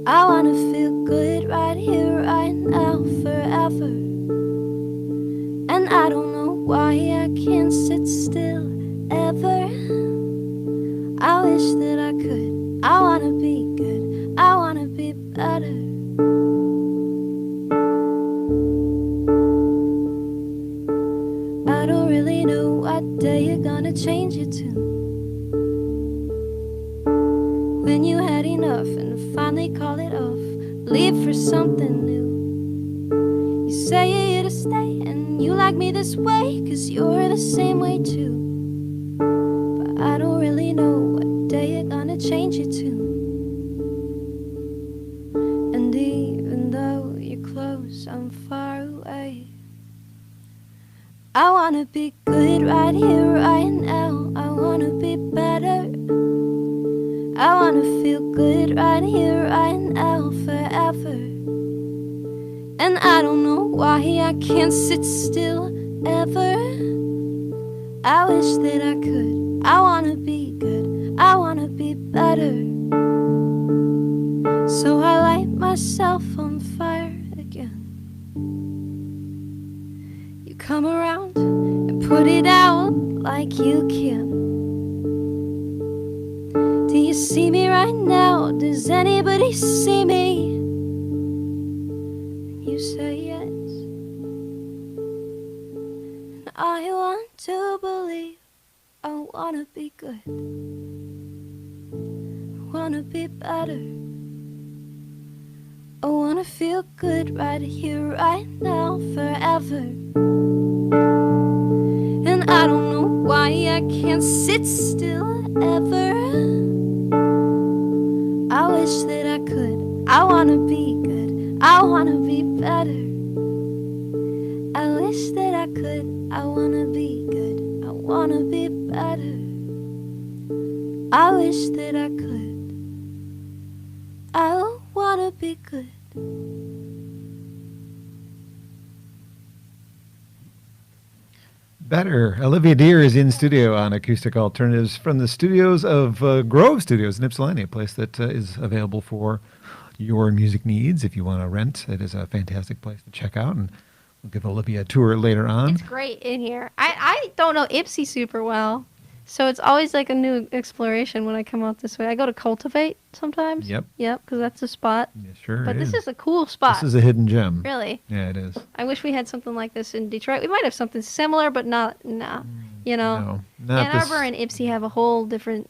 B: I wanna feel good right here, right now, forever. And I don't know why I can't sit still, ever. I wish that I could. I wanna be good. I wanna be better. I don't really know what day you're gonna change it to. When you had enough and finally call it off, leave for something new. You say you're here to stay and you like me this way, 'cause you're the same way too. But I don't really know what day you're gonna change it to. And even though you're close, I'm far away. I wanna be good right here, right now. I wanna be better. I wanna feel good right here, right now, forever. And I don't know why I can't sit still, ever. I wish that I could. I wanna be good. I wanna be better. So I light myself on fire again. You come around and put it out like you can. Do you see me right now? Does anybody see me? You say yes. And I want to believe. I wanna be good. I wanna be better. I wanna feel good right here, right now, forever. And I don't know why I can't sit still, ever. I wish that I could. I wanna be good. I wanna be better. I wish that I could. I wanna be good. I wanna be better. I wish that I could. I wanna be good.
A: Better. Olivia Deer is in studio on Acoustic Alternatives from the studios of Grove Studios in Ypsilanti, a place that is available for your music needs. If you want to rent, it is a fantastic place to check out, and we'll give Olivia a tour later on.
C: It's great in here. I don't know Ipsy super well, so it's always like a new exploration when I come out this way. I go to Cultivate sometimes.
A: Yep.
C: Yep, because that's a spot.
A: Yeah, sure
C: But
A: is.
C: this is a cool spot.
A: This is a hidden gem.
C: Really.
A: Yeah, it is.
C: I wish we had something like this in Detroit. We might have something similar, but not, you know.
A: No, not
C: Ann
A: this.
C: Arbor and Ipsy have a whole different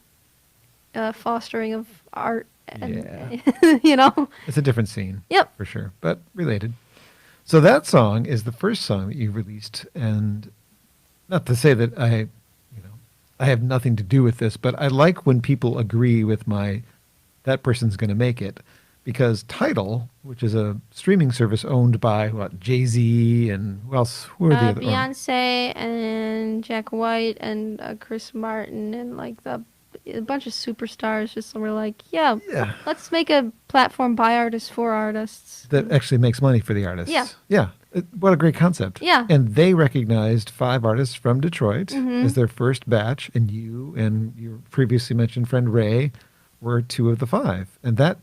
C: fostering of art. And, you know.
A: It's a different scene.
C: Yep.
A: For sure, but related. So that song is the first song that you released, and not to say that I have nothing to do with this, but I like when people agree with that person's going to make it, because Tidal, which is a streaming service owned by Jay-Z and who else? Who are the other?
C: Beyonce and Jack White and Chris Martin and like a bunch of superstars just were like, yeah, let's make a platform by artists for artists.
A: That actually makes money for the artists.
C: Yeah.
A: Yeah. What a great concept.
C: Yeah.
A: And they recognized 5 artists from Detroit as their first batch, and you and your previously mentioned friend Ray were 2 of the 5. And that,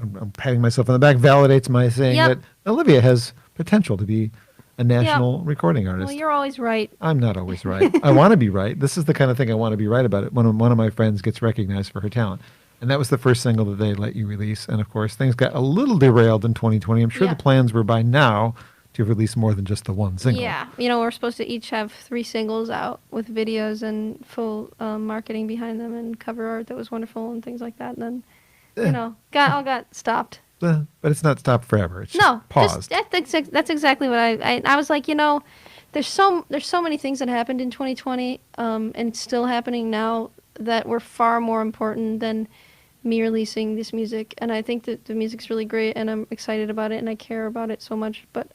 A: I'm patting myself on the back, validates my saying
C: Yep.
A: that Olivia has potential to be a national recording artist.
C: Well, you're always right.
A: I'm not always right. I want to be right. This is the kind of thing I want to be right about it. When one of my friends gets recognized for her talent. And that was the first single that they let you release. And of course, things got a little derailed in 2020. I'm sure
C: Yeah.
A: the plans were by now to release more than just the one single.
C: Yeah, we're supposed to each have 3 singles out with videos and full marketing behind them and cover art that was wonderful and things like that. And then, all got stopped.
A: But it's not stopped forever. It's
C: No,
A: just paused.
C: that's exactly what I was like. There's so many things that happened in 2020 and still happening now that were far more important than me releasing this music. And I think that the music's really great, and I'm excited about it, and I care about it so much. But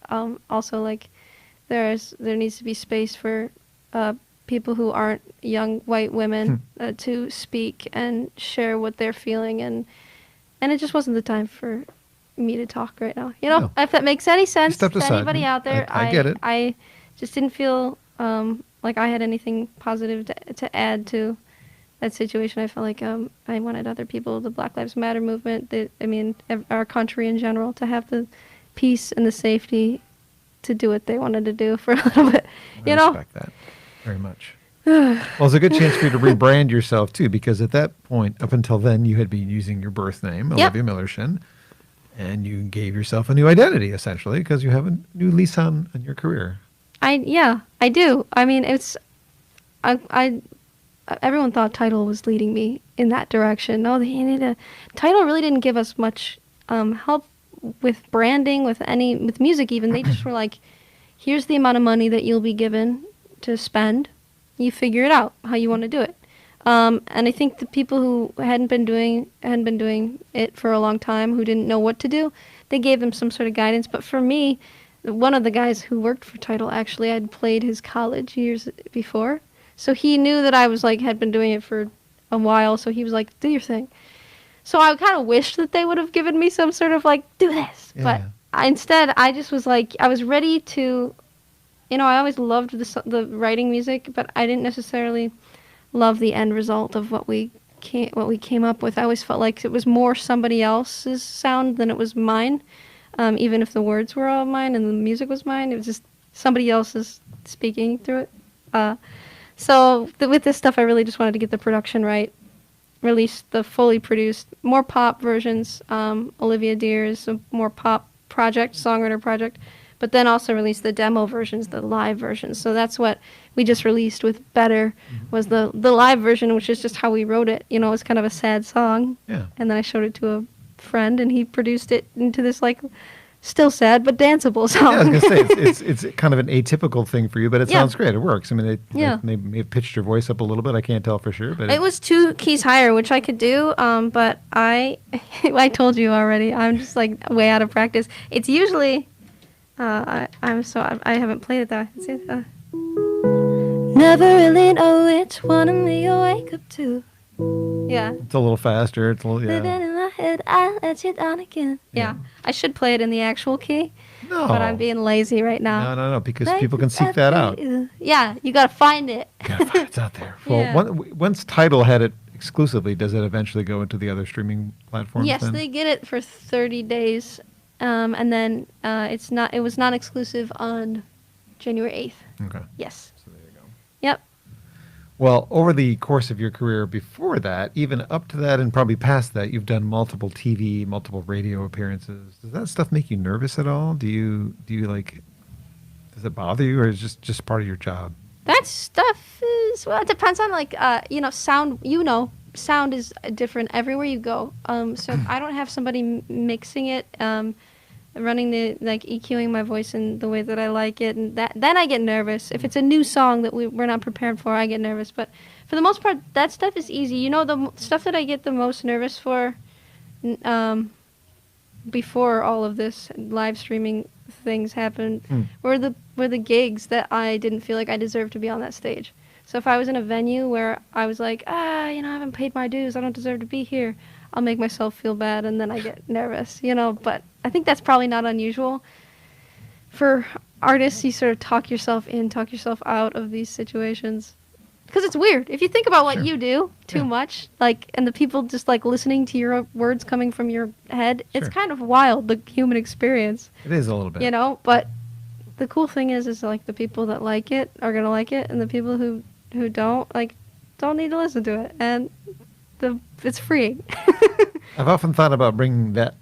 C: also, like, there needs to be space for people who aren't young white women to speak and share what they're feeling, and it just wasn't the time for me to talk right now.
A: No.
C: If that makes any sense
A: stepped
C: to
A: aside.
C: anybody out there.
A: I get it.
C: I just didn't feel like I had anything positive to add to that situation. I felt like I wanted other people, the Black Lives Matter movement, our country in general, to have the peace and the safety to do what they wanted to do for a little bit.
A: I respect that very much. Well, it's a good chance for you to rebrand yourself, too, because at that point, up until then, you had been using your birth name, Olivia Millershin, and you gave yourself a new identity, essentially, because you have a new lease on your career.
C: I do. I mean, everyone thought Tidal was leading me in that direction. No, Tidal really didn't give us much help with branding, with music even. They just were like, here's the amount of money that you'll be given to spend. You figure it out how you want to do it. And I think the people who hadn't been doing it for a long time, who didn't know what to do, they gave them some sort of guidance. But for me, one of the guys who worked for Tidal, actually, I'd played his college years before. So he knew that I was had been doing it for a while. So he was like, do your thing. So I kind of wished that they would have given me some sort of do this.
A: Yeah.
C: But instead, I just was I was ready to, I always loved the writing music, but I didn't necessarily love the end result of what we came up with. I always felt like it was more somebody else's sound than it was mine. Even if the words were all mine and the music was mine, it was just somebody else's speaking through it. So with this stuff, I really just wanted to get the production right, release the fully produced, more pop versions. Olivia Dear is a more pop songwriter project, but then also release the demo versions, the live versions. So that's what we just released with Better, was the live version, which is just how we wrote it. It was kind of a sad song.
A: Yeah.
C: And then I showed it to a friend, and he produced it into this still sad but danceable song.
A: Yeah, I was going to say, it's kind of an atypical thing for you, but it sounds great. It works. I mean, they may have pitched your voice up a little bit. I can't tell for sure. But
C: it was 2 keys higher, which I could do, but I told you already, I'm just way out of practice. It's usually, I haven't played it though. See, never really know which one of me you wake up to. Yeah.
A: it's a little faster. It's a little,
C: Living in my head, I let you down again. Yeah. I should play it in the actual key.
A: No.
C: But I'm being lazy right now.
A: No, because people can seek that out.
C: Yeah, you gotta find it.
A: It's out there. Well,
C: Yeah.
A: once Tidal had it exclusively, does it eventually go into the other streaming platforms?
C: Yes,
A: then?
C: they get it for 30 days, and then it was not exclusive on January 8th.
A: Okay.
C: Yes.
A: So there you go.
C: Yep.
A: Well, over the course of your career before that, even up to that and probably past that, you've done multiple TV, multiple radio appearances. Does that stuff make you nervous at all? Do you does it bother you, or is it just part of your job?
C: That stuff is, well, it depends on sound. Sound is different everywhere you go. So if I don't have somebody mixing it, running the EQing my voice in the way that I like it, and then I get nervous. If it's a new song that we're not prepared for, I get nervous. But for the most part, that stuff is easy. The stuff that I get the most nervous for, before all of this live streaming things happened, were the gigs that I didn't feel like I deserved to be on that stage. So if I was in a venue where I was like, I haven't paid my dues, I don't deserve to be here, I'll make myself feel bad, and then I get nervous, But I think that's probably not unusual. For artists, you sort of talk yourself in, talk yourself out of these situations. because it's weird. If you think about what you do too much, like, and the people just like listening to your words coming from your head, it's kind of wild, the human experience.
A: It is a little bit.
C: You know, but the cool thing is like the people that like it are going to like it, and the people who don't, like, don't need to listen to it. And it's free.
A: I've often thought about bringing that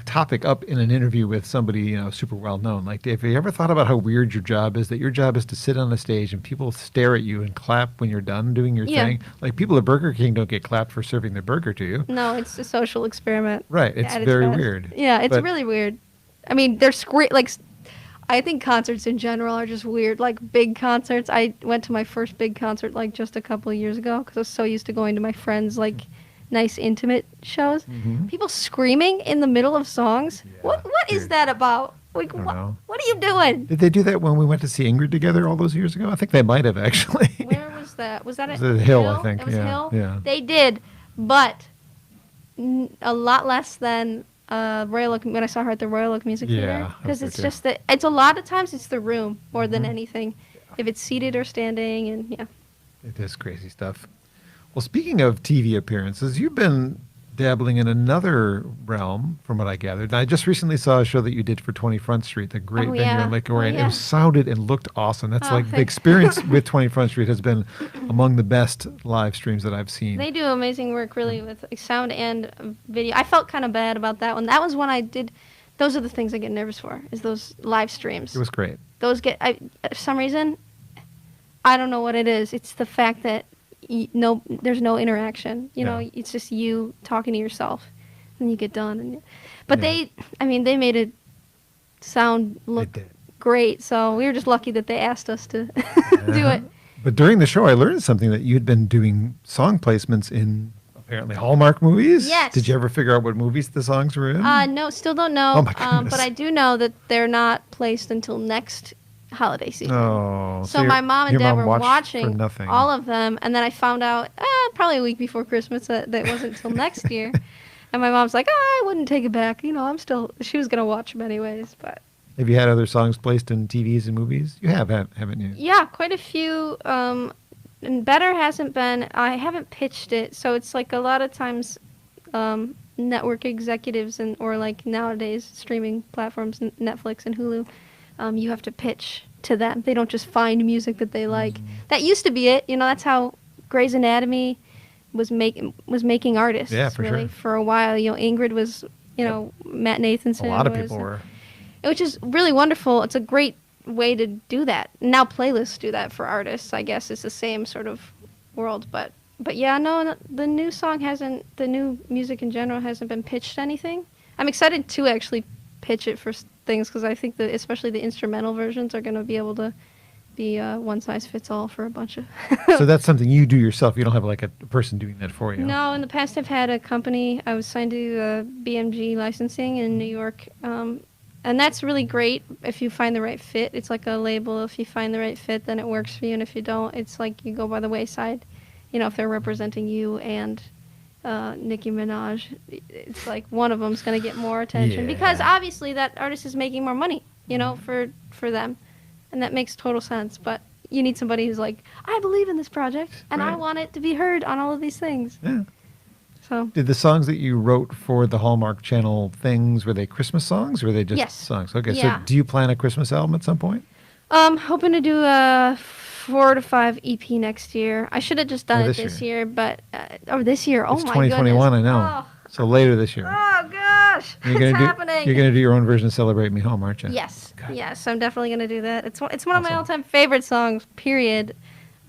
A: topic up in an interview with somebody, you know, super well known. Like, have you ever thought about how weird your job is? That your job is to sit on a stage and people stare at you and clap when you're done doing your thing. Like, people at Burger King don't get clapped for serving their burger to you.
C: No, it's a social experiment.
A: Right. It's very weird.
C: Yeah, it's really weird. I mean, they're like, I think concerts in general are just weird. Like, big concerts. I went to my first big concert like just a couple of years ago because I was so used to going to my friends' like nice intimate shows. People screaming in the middle of songs.
A: Yeah,
C: what is that about? Like, what are you doing?
A: Did they do that when we went to see Ingrid together all those years ago? I think they might have, actually.
C: Where was that? Was that at
A: Hill, I think.
C: It was Hill?
A: Yeah.
C: They did, but a lot less than Royal Oak, when I saw her at the Royal Oak Music Theater. Because it's just that, it's a lot of times it's the room more than anything. If it's seated or standing, and
A: It is crazy stuff. Well, speaking of TV appearances, you've been dabbling in another realm, from what I gathered. And I just recently saw a show that you did for 20 Front Street, the great venue in Lake Orion. It sounded and looked awesome. That's the experience with 20 Front Street has been among the best live streams that I've seen.
C: They do amazing work, really, with sound and video. I felt kind of bad about that one. That was when I did. Those are the things I get nervous for, is those live streams.
A: It was great.
C: Those for some reason, I don't know what it is. It's the fact that there's no interaction. You know, it's just you talking to yourself, and you get done. But they made it sound look great. So we were just lucky that they asked us to do it.
A: But during the show, I learned something, that you'd been doing song placements in apparently Hallmark movies.
C: Yes.
A: Did you ever figure out what movies the songs were in?
C: No, still don't know.
A: Oh my goodness.
C: But I do know that they're not placed until next holiday season.
A: Oh,
C: so my mom and dad were watching
A: nothing.
C: all of them, and then I found out probably a week before Christmas that it wasn't until next year. And my mom's like, I wouldn't take it back. You know, she was gonna watch them anyways. But
A: have you had other songs placed in TVs and movies? You have, haven't you?
C: Yeah, quite a few. And Better hasn't been. I haven't pitched it, so it's like a lot of times network executives or like nowadays streaming platforms, Netflix and Hulu. You have to pitch to them. They don't just find music that they like. That used to be it. You know, that's how Grey's Anatomy was making artists.
A: Yeah, for
C: really,
A: sure.
C: For a while. You know, Ingrid was, Matt Nathanson.
A: A lot of people were.
C: Which is really wonderful. It's a great way to do that. Now playlists do that for artists. I guess it's the same sort of world. But yeah, no, the new new music in general hasn't been pitched anything. I'm excited to actually pitch it for things, because I think that especially the instrumental versions are going to be able to be one size fits all for a bunch of.
A: So that's something you do yourself. You don't have like a person doing that for you.
C: No, in the past I've had a company. I was signed to BMG licensing in New York, and that's really great if you find the right fit. It's like a label. If you find the right fit, then it works for you, and if you don't, it's like you go by the wayside. You know, if they're representing you and Nicki Minaj, it's like one of them's going to get more attention because obviously that artist is making more money, for them, and that makes total sense. But you need somebody who's like, I believe in this project and I want it to be heard on all of these things.
A: Yeah.
C: So
A: did the songs that you wrote for the Hallmark Channel things, were they Christmas songs or were they just songs? Okay, so do you plan a Christmas album at some point?
C: Hoping to do a 4 to 5 EP next year. I should have just done it this year, but this year. Oh
A: it's
C: my
A: 2021,
C: goodness.
A: I know.
C: Oh.
A: So later this year.
C: Oh gosh,
A: You're
C: it's
A: gonna
C: happening.
A: You're going to do your own version of Celebrate Me Home, aren't you?
C: Yes. God. Yes, I'm definitely going to do that. It's one of my all-time favorite songs, period.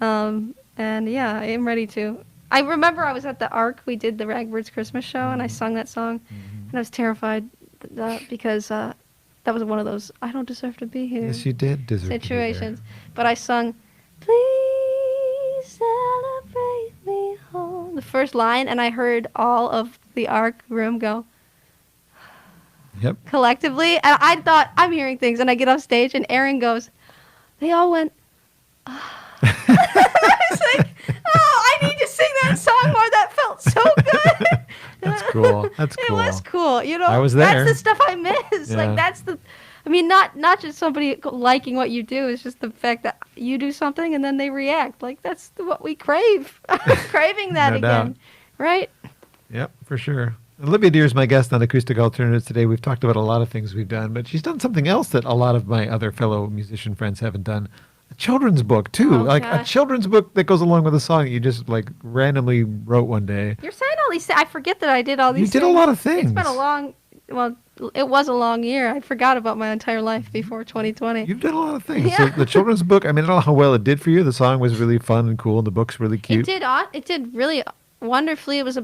C: And yeah, I am ready to. I remember I was at the Ark. We did the Ragbirds Christmas show, and I sung that song, and I was terrified because that was one of those I don't deserve to be here.
A: Yes, you did deserve
C: situations. To be there. But I sung, please celebrate me home, the first line, and I heard all of the Ark room go.
A: Yep.
C: Collectively, and I thought I'm hearing things, and I get off stage, and Aaron goes, they all went. I was like, I need to sing that song more. That felt so good.
A: That's cool. That's cool.
C: It was cool.
A: I was there.
C: That's the stuff I miss.
A: Yeah.
C: Like, that's the. I mean, not just somebody liking what you do. It's just the fact that you do something and then they react. Like, that's what we crave. Craving that
A: No
C: again.
A: doubt.
C: Right?
A: Yep, for sure. Olivia Deer is my guest on Acoustic Alternatives today. We've talked about a lot of things we've done, but she's done something else that a lot of my other fellow musician friends haven't done. A children's book, too.
C: Oh,
A: like
C: gosh.
A: a children's book that goes along with a song that you just like randomly wrote one day.
C: You're saying all these things. I forget that I did all these
A: You did a lot of things.
C: It's been it was a long year. I forgot about my entire life before 2020.
A: You've done a lot of things.
C: Yeah.
A: So the children's book, I mean, I don't know how well it did for you. The song was really fun and cool, and the book's really cute.
C: It did really wonderfully. It was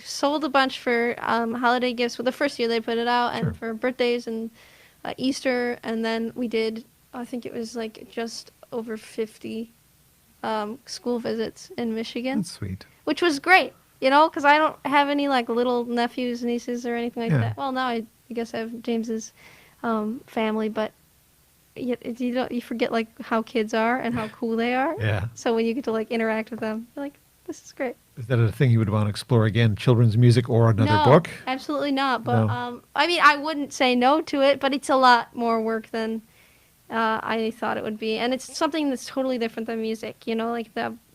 C: sold a bunch for holiday gifts. Well, the first year they put it out,
A: Sure.
C: and for birthdays and Easter, and then we did. I think it was like just over 50 school visits in Michigan,
A: That's sweet.
C: which was great. You know, because I don't have any like little nephews, nieces, or anything like
A: Yeah.
C: that. Well, now I guess I have James's family, but you forget like how kids are and how cool they are.
A: Yeah.
C: So when you get to like interact with them, you're like, this is great.
A: Is that a thing you would want to explore again? Children's music or another
C: No,
A: book?
C: absolutely not. But
A: No.
C: I mean, I wouldn't say no to it, but it's a lot more work than I thought it would be, and it's something that's totally different than music. You know,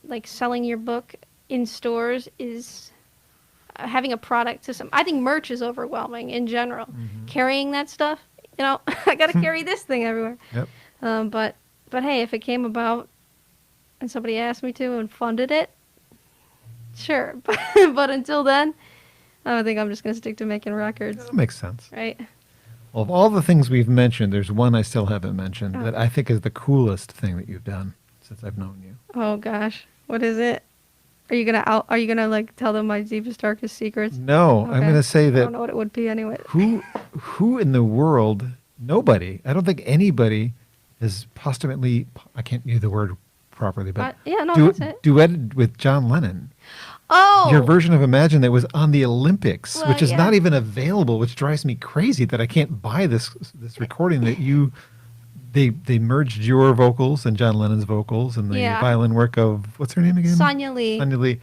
C: like selling your book in stores is having a product system. I think merch is overwhelming in general.
A: Mm-hmm.
C: Carrying that stuff, you know, I got to carry this thing everywhere.
A: Yep.
C: But hey, if it came about and somebody asked me to and funded it, sure. But until then, I think I'm just gonna stick to making records,
A: That makes sense.
C: right?
A: Well, of all the things we've mentioned, there's one I still haven't mentioned
C: Oh.
A: that I think is the coolest thing that you've done since I've known you.
C: Oh gosh, what is it? Are you gonna like tell them my deepest darkest secrets?
A: No, I'm
C: Okay.
A: going to say
C: I
A: that
C: don't know what it would be anyway.
A: who in the world, nobody, I don't think anybody has posthumously, I can't use the word properly, but
C: Yeah, no, that's it.
A: duetted with John Lennon.
C: Oh,
A: Your version of Imagine that was on the Olympics,
C: Well,
A: which is
C: yeah.
A: not even available, which drives me crazy that I can't buy this recording that they merged your vocals and John Lennon's vocals and the
C: Yeah.
A: violin work of, what's her name again?
C: Sonia Lee.
A: Sonia Lee.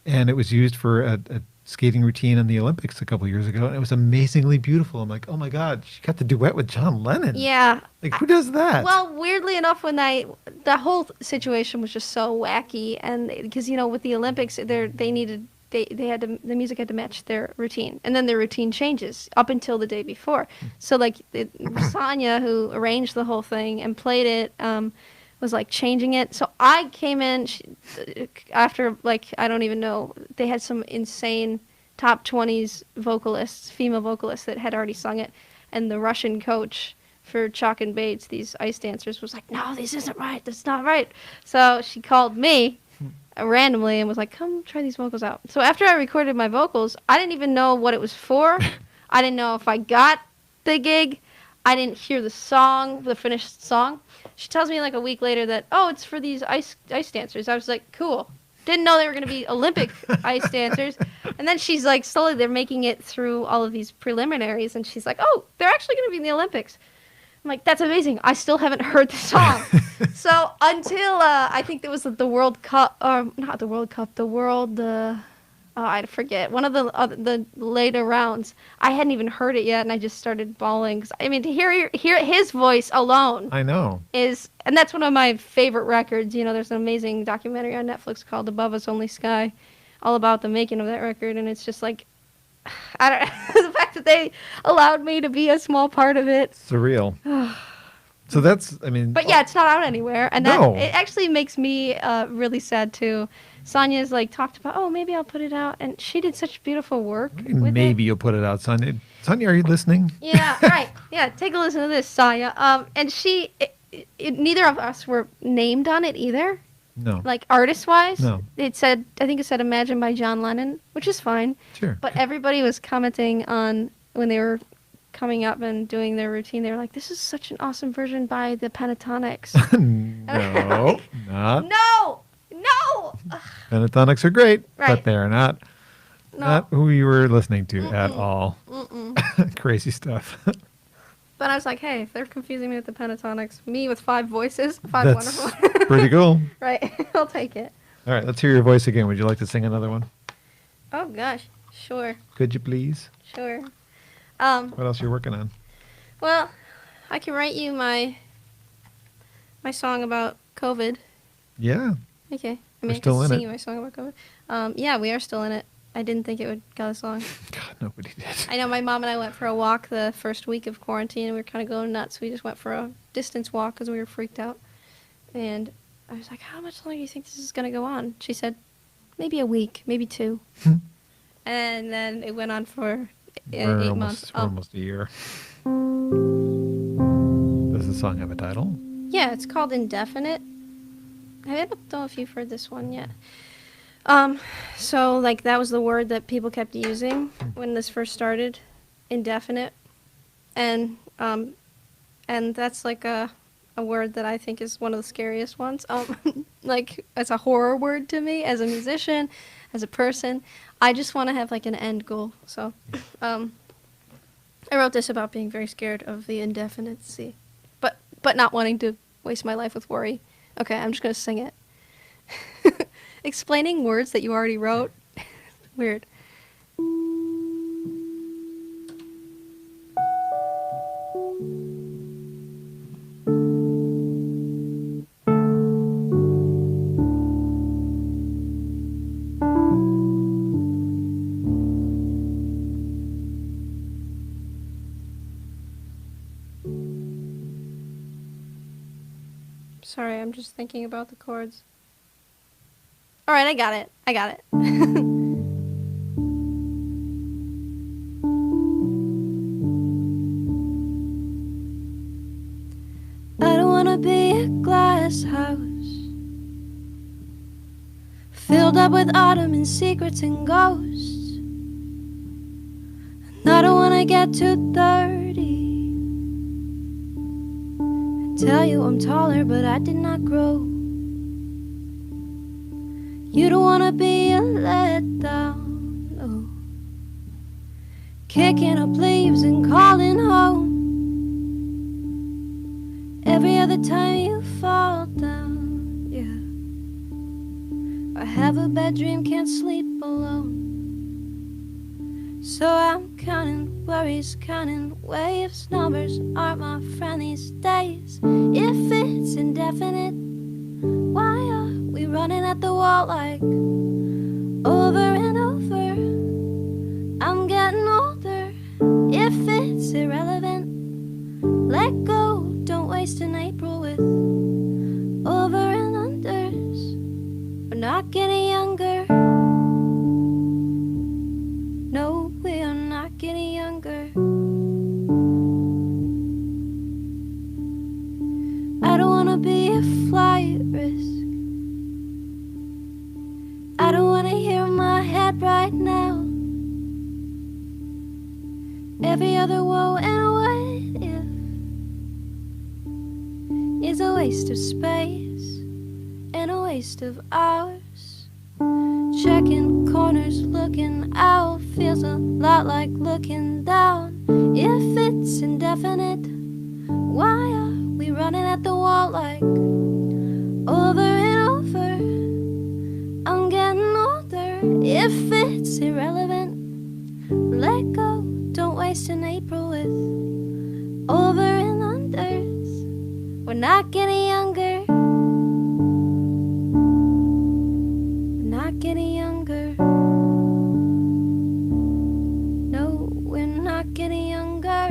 A: And it was used for a skating routine in the Olympics a couple years ago, and it was amazingly beautiful. I'm like, oh my God, she got the duet with John Lennon.
C: Yeah.
A: Like, who does that?
C: Well, weirdly enough, the whole situation was just so wacky, and because with the Olympics, the music had to match their routine, and then their routine changes up until the day before. So like Sonia, who arranged the whole thing and played it, was like changing it. So I came in after like I don't even know, they had some insane top 20s vocalists, female vocalists that had already sung it, and the Russian coach for Chalk and Bates, these ice dancers, was like, no, this isn't right, that's not right. So she called me randomly and was like, come try these vocals out. So after I recorded my vocals, I didn't even know what it was for. I didn't know if I got the gig. I didn't hear the finished song. She tells me like a week later that, oh, it's for these ice dancers. I was like, cool. Didn't know they were going to be Olympic ice dancers. And then she's like, slowly they're making it through all of these preliminaries, and she's like, oh, they're actually going to be in the Olympics. I'm like, that's amazing. I still haven't heard the song. So until I think there was the World Cup, or not the World Cup, I forget, one of the later rounds, I hadn't even heard it yet, and I just started bawling. 'Cause, I mean, to hear his voice alone
A: I know.
C: and that's one of my favorite records. There's an amazing documentary on Netflix called Above Us Only Sky, all about the making of that record, and it's just like, I don't the fact that they allowed me to be a small part of it.
A: Surreal. So that's, I mean.
C: But yeah, it's not out anywhere, and
A: No.
C: it actually makes me really sad too. Sonia's like talked about, oh, maybe I'll put it out, and she did such beautiful work with
A: Maybe
C: it.
A: you'll put it out, Sonia. Sonia, are you listening?
C: Yeah, right. Yeah, take a listen to this, Sonia. And neither of us were named on it either.
A: No.
C: Like artist-wise,
A: No.
C: I think it said "Imagine" by John Lennon, which is fine.
A: Sure.
C: But everybody was commenting on when they were coming up and doing their routine. They were like, "This is such an awesome version by the Pentatonics."
A: No, not.
C: No.
A: Pentatonics are great,
C: Right.
A: but they're not who you were listening to at
C: Mm-mm.
A: all. Crazy stuff.
C: But I was like, hey, if they're confusing me with the Pentatonics, me with 5 voices, 5
A: That's
C: wonderful.
A: pretty cool.
C: Right, I'll take it.
A: All right, let's hear your voice again. Would you like to sing another one?
C: Oh gosh, sure.
A: Could you please?
C: What
A: What else are you working on?
C: Well, I can write you my song about COVID.
A: Yeah.
C: Okay.
A: We're
C: I
A: still
C: can
A: in
C: sing
A: it.
C: you my song about COVID. Yeah, we are still in it. I didn't think it would go this long.
A: God, nobody did.
C: I know my mom and I went for a walk the first week of quarantine, and we were kind of going nuts. We just went for a distance walk because we were freaked out. And I was like, how much longer do you think this is going to go on? She said, maybe a week, maybe 2. And then it went on for 8 months.
A: We're almost a year. Does the song have a title?
C: Yeah, it's called Indefinite. I don't know if you've heard this one yet. So like that was the word that people kept using when this first started, indefinite, and that's like a word that I think is one of the scariest ones. Like it's a horror word to me as a musician, as a person. I just want to have like an end goal. So, I wrote this about being very scared of the indefinite, but not wanting to waste my life with worry. Okay, I'm just gonna sing it. Explaining words that you already wrote. Weird. Sorry, I'm just thinking about the chords. All right, I got it. I don't wanna be a glass house filled up with autumn and secrets and ghosts. And I don't wanna get to 30 and tell you I'm taller, but I did not grow. You don't wanna be a letdown, no. Kicking up leaves and calling home every other time you fall down, yeah. I have a bad dream, can't sleep alone. So I'm counting worries, counting waves. Numbers aren't my friend these days. If it's indefinite, why are we running at the wall like over and over? I'm getting older. If it's irrelevant, let go. Don't waste an April with over and unders. We're not getting younger. No, we are not getting younger. I don't wanna be a flight risk. I don't wanna hear my head right now. Every other woe and a what if is a waste of space and a waste of hours. Checking corners, looking out feels a lot like looking down. If it's indefinite, why are we running at the wall like over and over? I'm getting older. If it's irrelevant, let go. Don't waste an April with over and unders. We're not getting younger. We're not getting younger. No, we're not getting younger.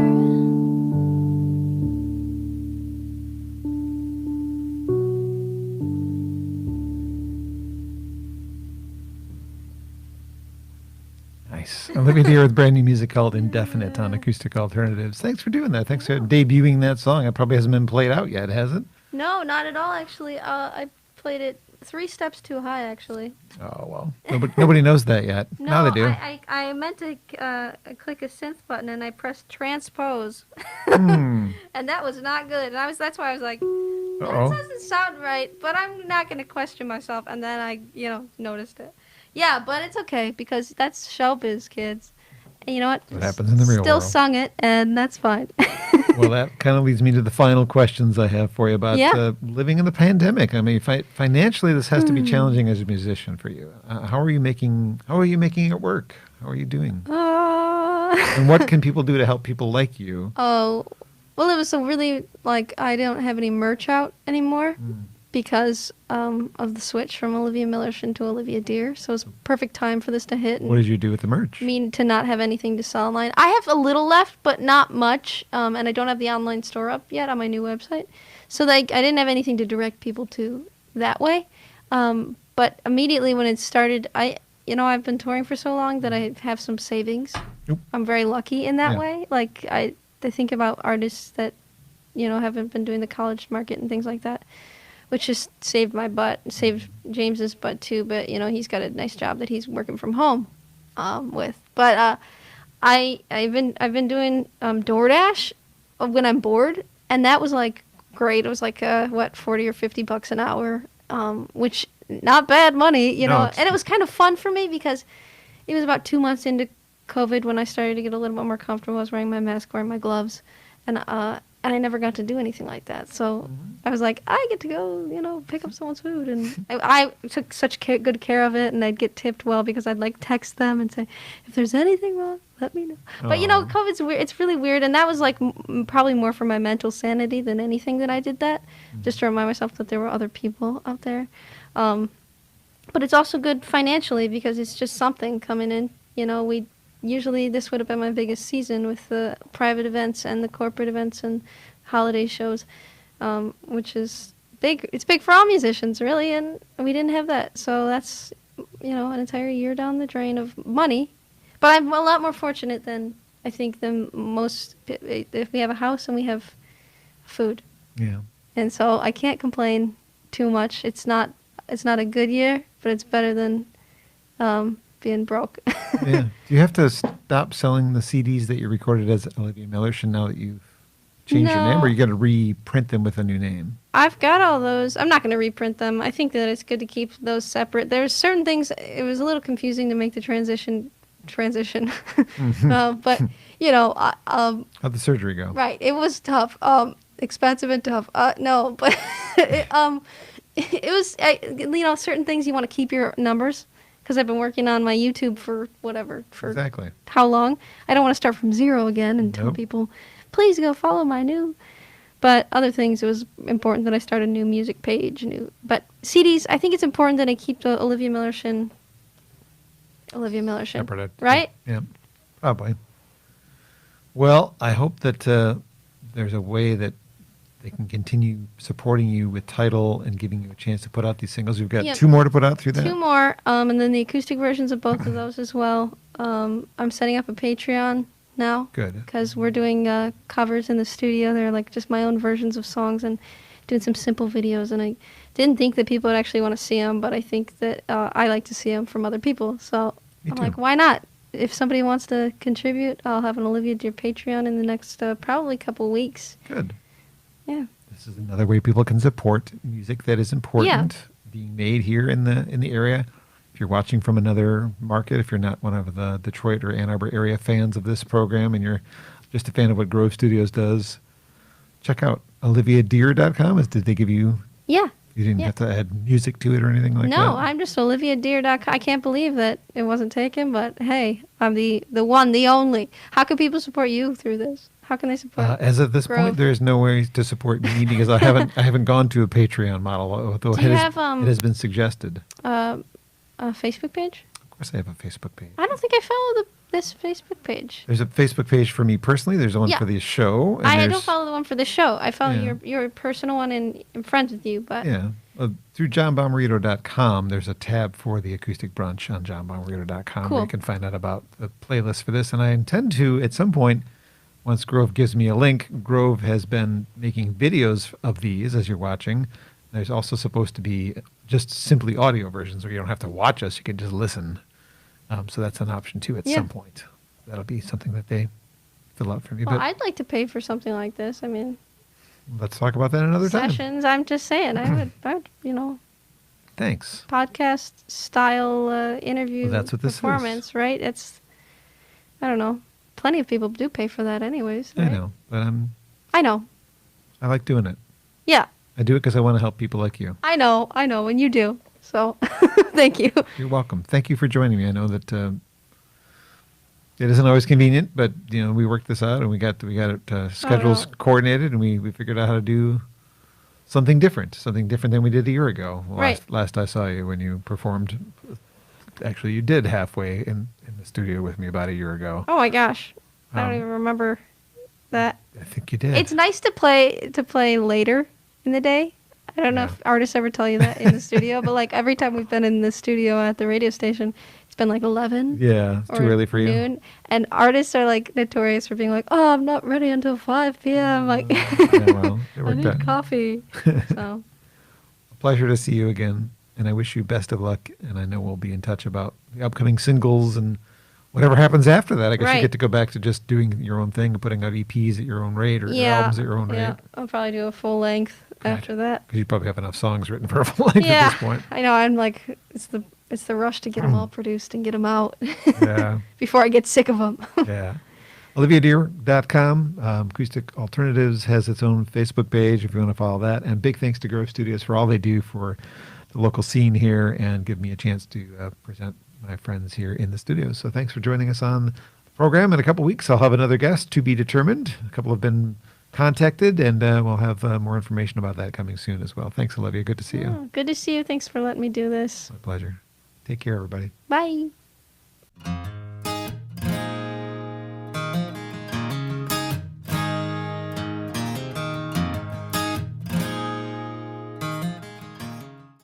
A: Nice. Olivia here with brand new music called Indefinite on Acoustic Alternatives. Thanks for doing that. Thanks for debuting that song. It probably hasn't been played out yet, has it?
C: No, not at all, actually. I played it 3 steps too high, actually.
A: Oh, well. Nobody knows that yet.
C: No,
A: now they do.
C: I meant to click a synth button and I pressed transpose.
A: Hmm.
C: And that was not good. And that's why I was like, that
A: Uh-oh.
C: doesn't sound right, but I'm not going to question myself. And then I, noticed it. Yeah, but it's okay because that's showbiz, kids. And you know what?
A: What happens in the real
C: Still
A: world.
C: sung it, and that's fine.
A: Well, that kind of leads me to the final questions I have for you about living in the pandemic. I mean, financially, this has to be challenging as a musician for you. How are you making it work? How are you doing? And what can people do to help people like you?
C: Oh, Well, it was a really, like, I don't have any merch out anymore because of the switch from Olivia Millerson to Olivia Dear. So it's perfect time for this to hit.
A: What did you do with the merch?
C: Mean to not have anything to sell online. I have a little left, but not much. And I don't have the online store up yet on my new website. So like, I didn't have anything to direct people to that way. But immediately when it started, I've been touring for so long that I have some savings.
A: Yep.
C: I'm very lucky in that
A: Yeah.
C: way. Like, I think about artists that, haven't been doing the college market and things like that, which just saved my butt, saved James's butt too. But, he's got a nice job that he's working from home with. But I've been doing DoorDash when I'm bored, and that was like great. It was like $40 or $50 an hour, which not bad money,
A: No,
C: and it was kind of fun for me because it was about 2 months into COVID when I started to get a little bit more comfortable. I was wearing my mask, wearing my gloves, and I never got to do anything like that. So I was like, I get to go, pick up someone's food, and I took such good care of it, and I'd get tipped well because I'd like text them and say, if there's anything wrong, let me know. But COVID's weird. It's really weird, and that was like probably more for my mental sanity than anything that I did that, just to remind myself that there were other people out there. But it's also good financially because it's just something coming in. Usually this would have been my biggest season with the private events and the corporate events and holiday shows, which is big. It's big for all musicians, really, and we didn't have that. So that's, an entire year down the drain of money. But I'm a lot more fortunate than I think than most. If we have a house and we have food.
A: Yeah.
C: And so I can't complain too much. It's not a good year, but it's better than being broke.
A: Yeah. Do you have to stop selling the CDs that you recorded as Olivia Millerson now that you've changed your name, or you got to reprint them with a new name?
C: I've got all those. I'm not going to reprint them. I think that it's good to keep those separate. There's certain things. It was a little confusing to make the transition. But
A: How'd the surgery go?
C: Right. It was tough. Expensive and tough. No, but it was. Certain things you want to keep your numbers. Because I've been working on my YouTube for
A: Exactly.
C: How long? I don't want to start from zero again and tell people, please go follow my new. But other things, it was important that I start a new music page. But CDs, I think it's important that I keep the Olivia Millerson,
A: Separate.
C: right?
A: Yeah, probably. Well, I hope that there's a way that they can continue supporting you with Tidal and giving you a chance to put out these singles. We've got 2 more to put out through that.
C: 2 more, and then the acoustic versions of both of those as well. I'm setting up a Patreon now.
A: Good.
C: Because we're doing covers in the studio. They're like just my own versions of songs and doing some simple videos. And I didn't think that people would actually want to see them, but I think that I like to see them from other people. So I'm like, why not? If somebody wants to contribute, I'll have an Olivia Dear Patreon in the next probably couple weeks.
A: Good.
C: Yeah.
A: This is another way people can support music that is important being made here in the area. If you're watching from another market, if you're not one of the Detroit or Ann Arbor area fans of this program and you're just a fan of what Grove Studios does, check out oliviadear.com. Did they give you...
C: Yeah.
A: You didn't have to add music to it or anything like that?
C: No, I'm just oliviadear.com. I can't believe that it wasn't taken, but hey, I'm the one, the only. How can people support you through this? How can they support?
A: As of this point, there's no way to support me because I haven't gone to a Patreon model, although it has been suggested.
C: A Facebook page?
A: Of course, I have a Facebook page.
C: I don't think I follow this Facebook page.
A: There's a Facebook page for me personally. There's one for the show. And
C: I don't follow the one for the show. I follow your personal one and I'm friends with you. But
A: through johnbommarito.com, there's a tab for the Acoustic Brunch on johnbommarito.com where you can find out about the playlist for this. And I intend to, at some point, once Grove gives me a link, Grove has been making videos of these as you're watching. There's also supposed to be just simply audio versions where you don't have to watch us. You can just listen. So that's an option too at some point. That'll be something that they fill out for me.
C: Well,
A: but
C: I'd like to pay for something like this. I mean,
A: let's talk about that another time.
C: Sessions. I'm just saying. I would,
A: Thanks.
C: Podcast style interview.
A: Well, that's what this
C: performance,
A: is.
C: Right? I don't know. Plenty of people do pay for that anyways. Right?
A: I know, but
C: I know.
A: I like doing it.
C: Yeah.
A: I do it because I want to help people like you.
C: I know, and you do. So, thank you.
A: You're welcome. Thank you for joining me. I know that It isn't always convenient, but we worked this out and we got it schedules coordinated, and we figured out how to do something different than we did a year ago.
C: Right.
A: Last I saw you when you performed, actually you did halfway in the studio with me about a year ago.
C: Oh my gosh, I don't even remember that.
A: I think you did.
C: It's nice to play later in the day. I don't know if artists ever tell you that in the studio, but like every time we've been in the studio at the radio station, it's been like 11.
A: Yeah, it's too early for you.
C: Noon, and artists are like notorious for being like, "Oh, I'm not ready until 5 p.m." Like,
A: well,
C: I need coffee. So,
A: a pleasure to see you again, and I wish you best of luck. And I know we'll be in touch about the upcoming singles and whatever happens after that. I guess you get to go back to just doing your own thing, putting out EPs at your own rate or albums at your own rate.
C: I'll probably do a full length after that.
A: Because you probably have enough songs written for a full length at this point.
C: I know. I'm like, it's the rush to get them all produced and get them out.
A: Yeah.
C: Before I get sick of them.
A: Yeah. OliviaDeer.com. Acoustic Alternatives has its own Facebook page if you want to follow that. And big thanks to Grove Studios for all they do for the local scene here and give me a chance to present my friends here in the studio. So thanks for joining us on the program. In a couple weeks, I'll have another guest to be determined. A couple have been contacted, and we'll have more information about that coming soon as well. Thanks, Olivia. Good to see you.
C: Good to see you. Thanks for letting me do this.
A: My pleasure. Take care, everybody.
C: Bye.